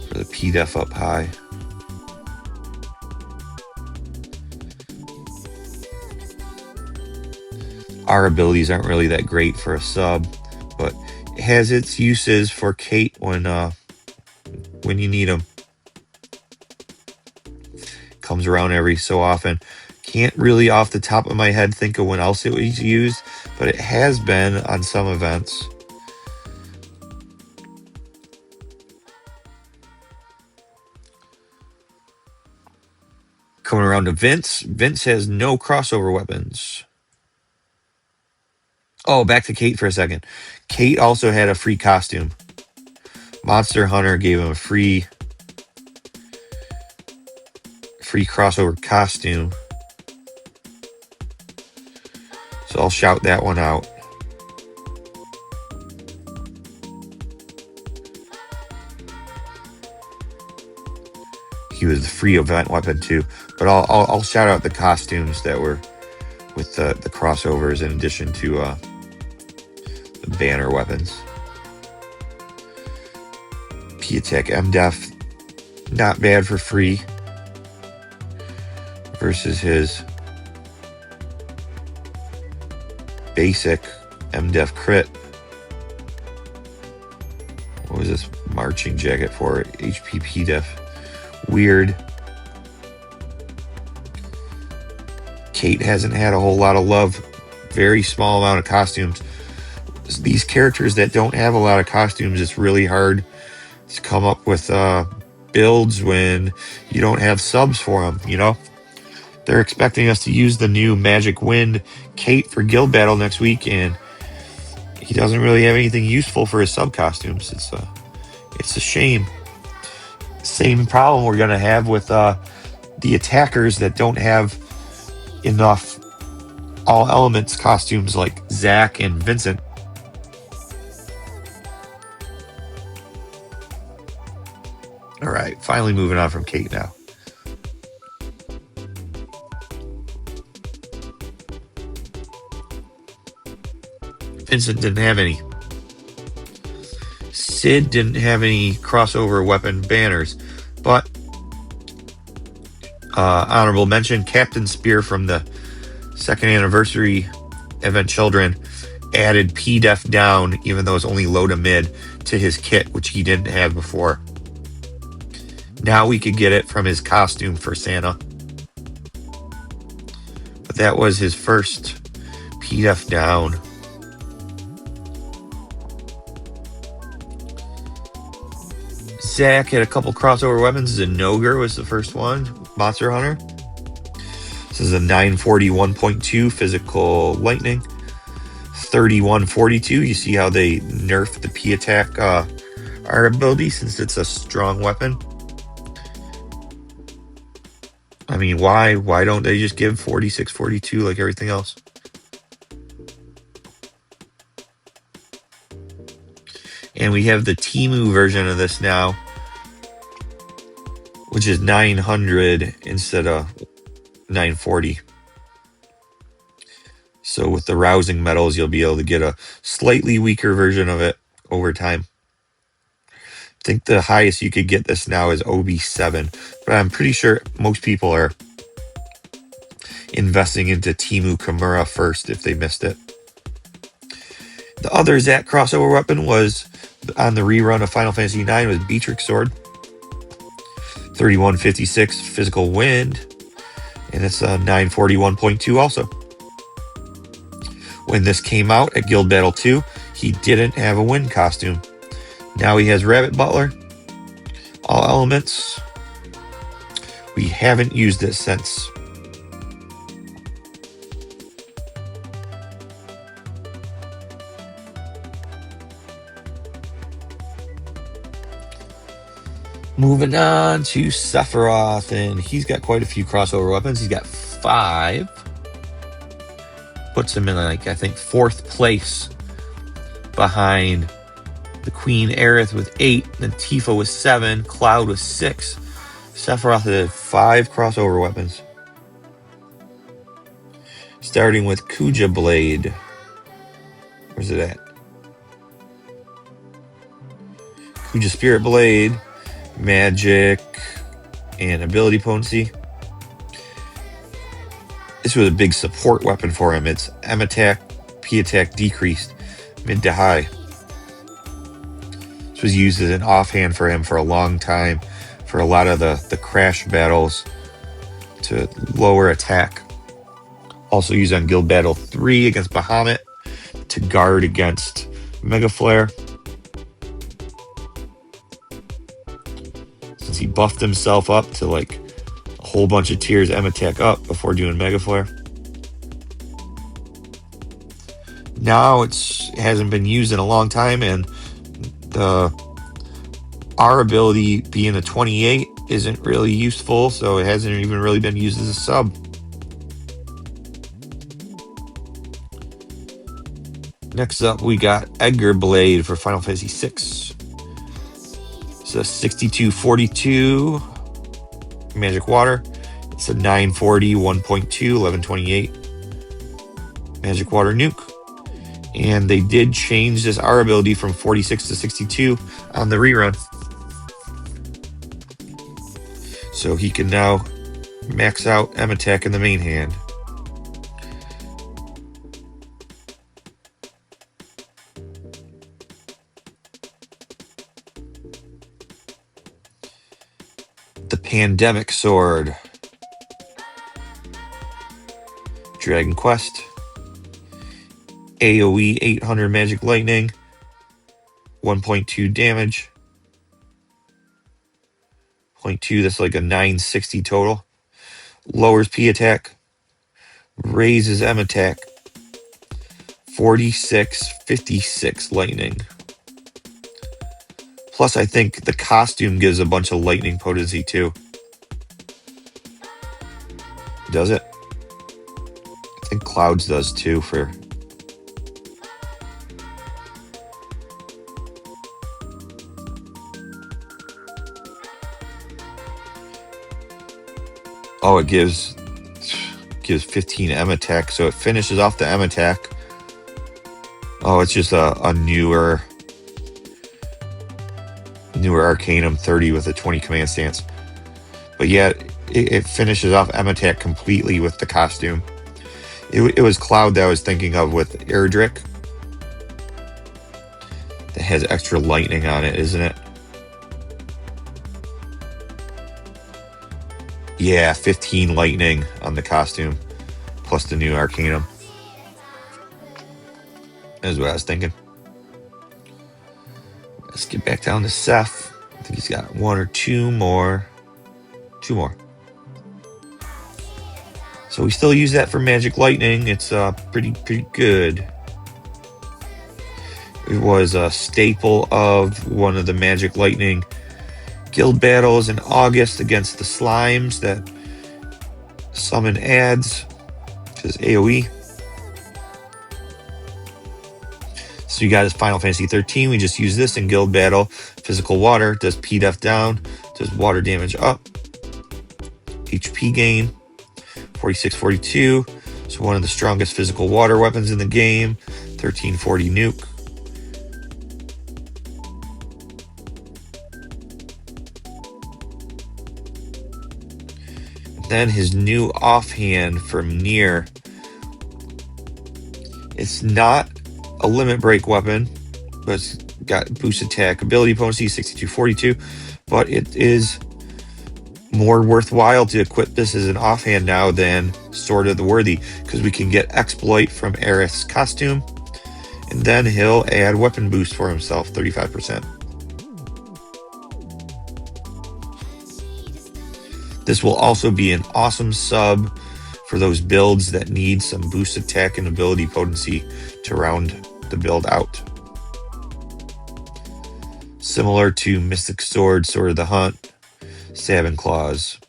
For the P-Def up high. Our abilities aren't really that great for a sub, but it has its uses for Kate when you need them. Comes around every so often. Can't really off the top of my head think of when else it was used, but it has been on some events. Coming around to Vince. Vince has no crossover weapons. Oh, back to Kate for a second. Kate also had a free costume. Monster Hunter gave him a free crossover costume. So I'll shout that one out. He was the free event weapon too. But I'll shout out the costumes that were with the crossovers in addition to the banner weapons. P-Attack M-Def, not bad for free. Versus his basic M-Def crit. What was this marching jacket for? HP P-Def. Weird. Kate hasn't had a whole lot of love. Very small amount of costumes. These characters that don't have a lot of costumes, it's really hard to come up with builds when you don't have subs for them, you know? They're expecting us to use the new Magic Wind Kate for Guild Battle next week, and he doesn't really have anything useful for his sub costumes. It's a shame. Same problem we're gonna have with the attackers that don't have enough all elements costumes like Zach and Vincent. All right, finally moving on from Kate now. Vincent didn't have any. Sid didn't have any crossover weapon banners, but honorable mention, Captain Spear from the second anniversary event Children added P-Def down, even though it's only low to mid, to his kit, which he didn't have before. Now we could get it from his costume for Santa. But that was his first P-Def down. Zach had a couple crossover weapons. Zenogre was the first one. Monster Hunter. This is a 941.2 physical lightning. 3142. You see how they nerfed the P-Attack art ability since it's a strong weapon. I mean, why don't they just give 4642 like everything else? And we have the Temu version of this now, which is 900 instead of 940. So with the rousing metals, you'll be able to get a slightly weaker version of it over time. I think the highest you could get this now is OB7, but I'm pretty sure most people are investing into Temu Kimura first if they missed it. The other Zach crossover weapon was on the rerun of Final Fantasy IX was Beatrix Sword. 3156 physical wind, and it's a 941.2 also. When this came out at Guild Battle 2, he didn't have a wind costume. Now he has Rabbit Butler, all elements. We haven't used it since. Moving on to Sephiroth, and he's got quite a few crossover weapons. He's got 5. Puts him in, like, I think 4th place behind the Queen Aerith with 8, then Tifa with 7, Cloud with 6. Sephiroth had 5 crossover weapons. Starting with Kuja Blade. Where's it at? Kuja Spirit Blade, Magic, and Ability Potency. This was a big support weapon for him. It's M attack, P attack decreased, mid to high. This was used as an offhand for him for a long time for a lot of the crash battles to lower attack. Also used on Guild Battle 3 against Bahamut to guard against Mega Flare. Since he buffed himself up to like a whole bunch of tiers M attack up before doing Mega Flare. Now it hasn't been used in a long time, and the our ability being a 28 isn't really useful, so it hasn't even really been used as a sub. Next up, we got Edgar Blade for Final Fantasy VI. It's a 6242 Magic Water. It's a 940, 1.2, 1128 Magic Water Nuke. And they did change this R ability from 46 to 62 on the rerun. So he can now max out M attack in the main hand. The Pandemic Sword. Dragon Quest. AoE 800 Magic Lightning. 1.2 damage. 0.2, that's like a 960 total. Lowers P attack. Raises M attack. 46, 56 lightning. Plus, I think the costume gives a bunch of lightning potency too. Does it? I think Clouds does too for... Oh, it gives 15 M attack, so it finishes off the M attack. Oh, it's just a newer Arcanum 30 with a 20 command stance. But yeah, it finishes off M attack completely with the costume. It was Cloud that I was thinking of with Erdrick. That has extra lightning on it, isn't it? Yeah, 15 lightning on the costume, plus the new Arcanum. That's what I was thinking. Let's get back down to Seth. I think he's got one or two more. Two more. So we still use that for Magic Lightning. It's pretty good. It was a staple of one of the Magic Lightning guild battles in August against the Slimes that summon adds, which is AoE. So you got his Final Fantasy 13. We just use this in guild battle. Physical water does P def down, does water damage up, HP gain, 46, 42. So one of the strongest physical water weapons in the game. 1340 nuke. Then his new offhand from Nier. It's not a limit break weapon, but it's got boost attack, ability potency 6242, but it is more worthwhile to equip this as an offhand now than Sword of the Worthy, because we can get exploit from Aerith's costume, and then he'll add weapon boost for himself, 35%. This will also be an awesome sub for those builds that need some boost attack and ability potency to round the build out. Similar to Mystic Sword, Sword of the Hunt, Savin Claws.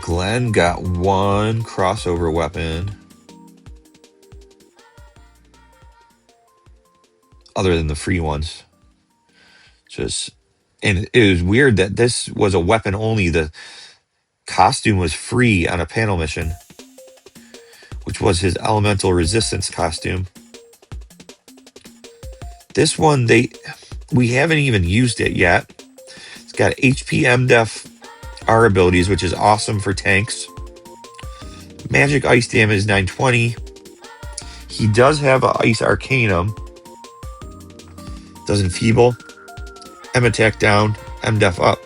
Glenn got one crossover weapon. Other than the free ones. And it was weird that this was a weapon only. The costume was free on a panel mission, which was his elemental resistance costume. This one, we haven't even used it yet. It's got HP MDef R abilities, which is awesome for tanks. Magic ice damage is 920. He does have an ice arcanum. Does enfeeble, M attack down, MDef up.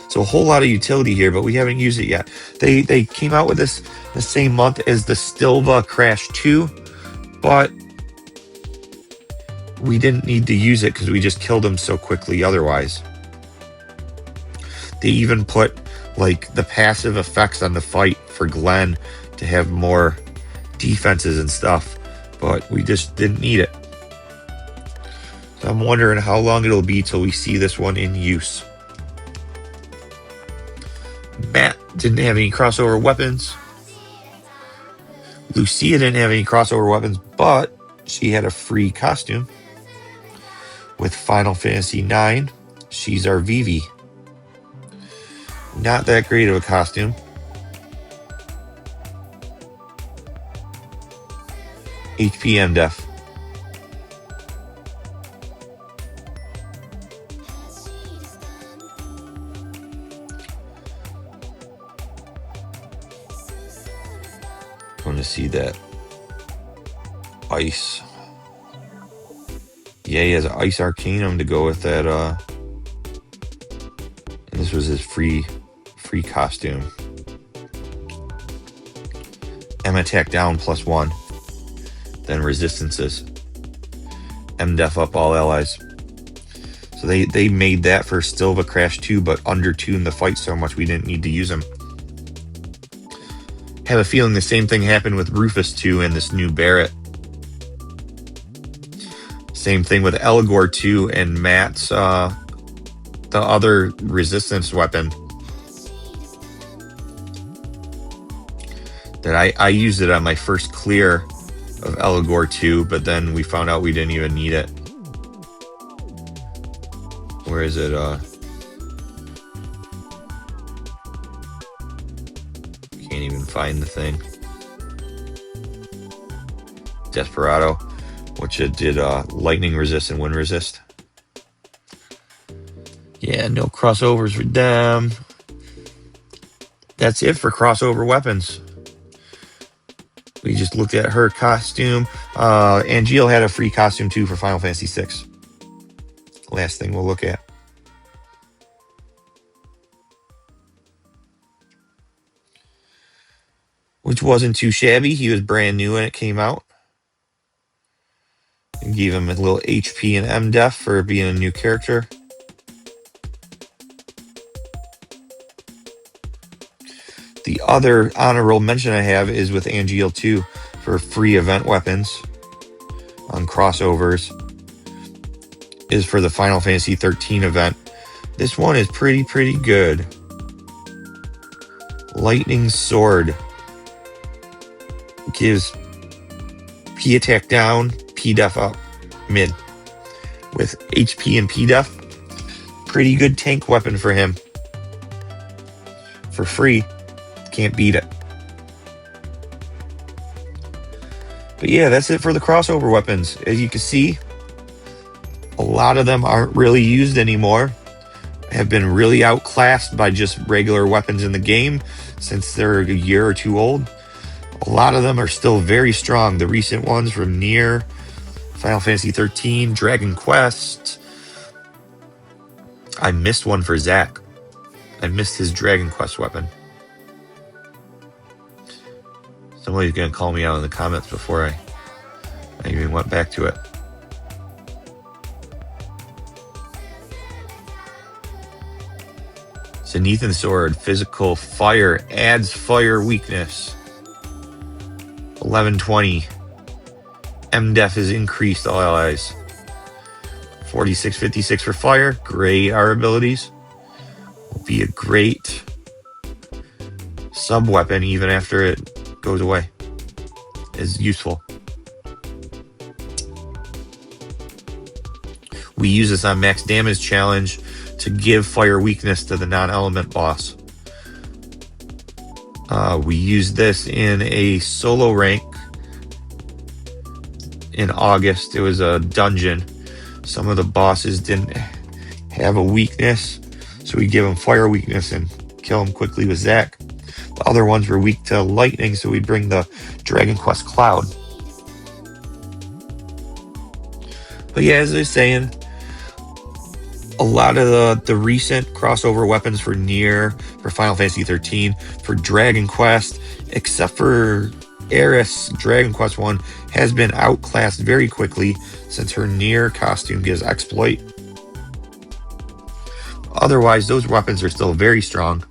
So a whole lot of utility here, but we haven't used it yet. They came out with this the same month as the Stilva Crash 2, but we didn't need to use it because we just killed him so quickly otherwise. They even put like the passive effects on the fight for Glenn to have more defenses and stuff, but we just didn't need it. So I'm wondering how long it'll be till we see this one in use. Matt didn't have any crossover weapons. Lucia didn't have any crossover weapons, but she had a free costume with Final Fantasy IX. She's our Vivi. Not that great of a costume. HPM def. Want to see that ice. Yeah, he has an Ice Arcanum to go with that. And this was his free costume. M attack down +1. Then resistances. M def up all allies. So they made that for Stilva Crash 2, but undertuned the fight so much we didn't need to use him. Have a feeling the same thing happened with Rufus 2 and this new Barrett. Same thing with Eligor 2 and Matt's the other resistance weapon. That I used it on my first clear of Eligor 2, but then we found out we didn't even need it. Where is it? Can't even find the thing. Desperado, which it did lightning resist and wind resist. Yeah, no crossovers for them. That's it for crossover weapons. We just looked at her costume. Angeal had a free costume too for Final Fantasy VI. Last thing we'll look at. Which wasn't too shabby. He was brand new when it came out. And gave him a little HP and M def for being a new character. The other honorable mention I have is with Angeal 2 for free event weapons on crossovers. Is for the Final Fantasy 13 event. This one is pretty good. Lightning Sword. Gives P attack down, P def up, mid. With HP and P def. Pretty good tank weapon for him. For free. Can't beat it. But yeah, that's it for the crossover weapons. As you can see, a lot of them aren't really used anymore. Have been really outclassed by just regular weapons in the game since they're a year or two old. A lot of them are still very strong. The recent ones from Nier, Final Fantasy 13, Dragon Quest. I missed one for Zack. I missed his Dragon Quest weapon. Somebody's going to call me out in the comments before I even went back to it. Zenithan Sword, physical fire, adds fire weakness. 1120. M-Def is increased, all allies. 4656 for fire. Great our abilities. Will be a great sub-weapon even after it goes away. Is useful. We use this on max damage challenge to give fire weakness to the non-element boss. We used this in a solo rank in August. It was a dungeon. Some of the bosses didn't have a weakness, so we give them fire weakness and kill them quickly with Zack. The other ones were weak to lightning, so we bring the Dragon Quest Cloud. But yeah, as I was saying, a lot of the recent crossover weapons for Nier, for Final Fantasy 13, for Dragon Quest, except for Aeris, Dragon Quest 1 has been outclassed very quickly since her Nier costume gives exploit. Otherwise, those weapons are still very strong.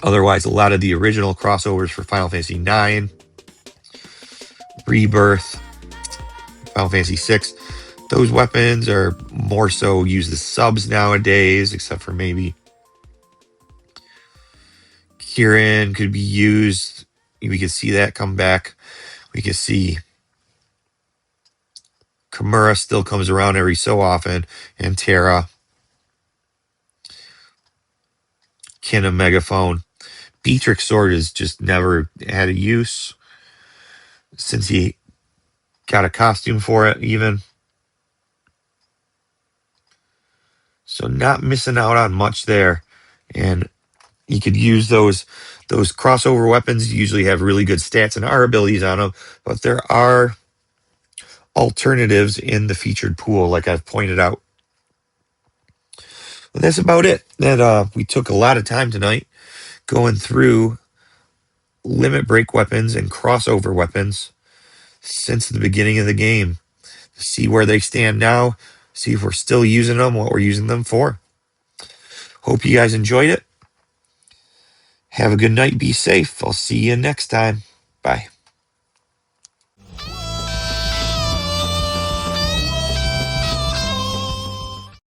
Otherwise, a lot of the original crossovers for Final Fantasy IX, Rebirth, Final Fantasy VI, those weapons are more so used as subs nowadays, except for maybe Kieran could be used. We could see that come back. We could see Kimura still comes around every so often, and Terra, Kin of Megaphone. Beatrix Sword has just never had a use since he got a costume for it, even. So not missing out on much there. And you could use those crossover weapons usually have really good stats and R abilities on them, but there are alternatives in the featured pool, like I've pointed out. But that's about it. That we took a lot of time tonight going through limit break weapons and crossover weapons since the beginning of the game. See where they stand now, see if we're still using them, what we're using them for. Hope you guys enjoyed it. Have a good night. Be safe. I'll see you next time. Bye.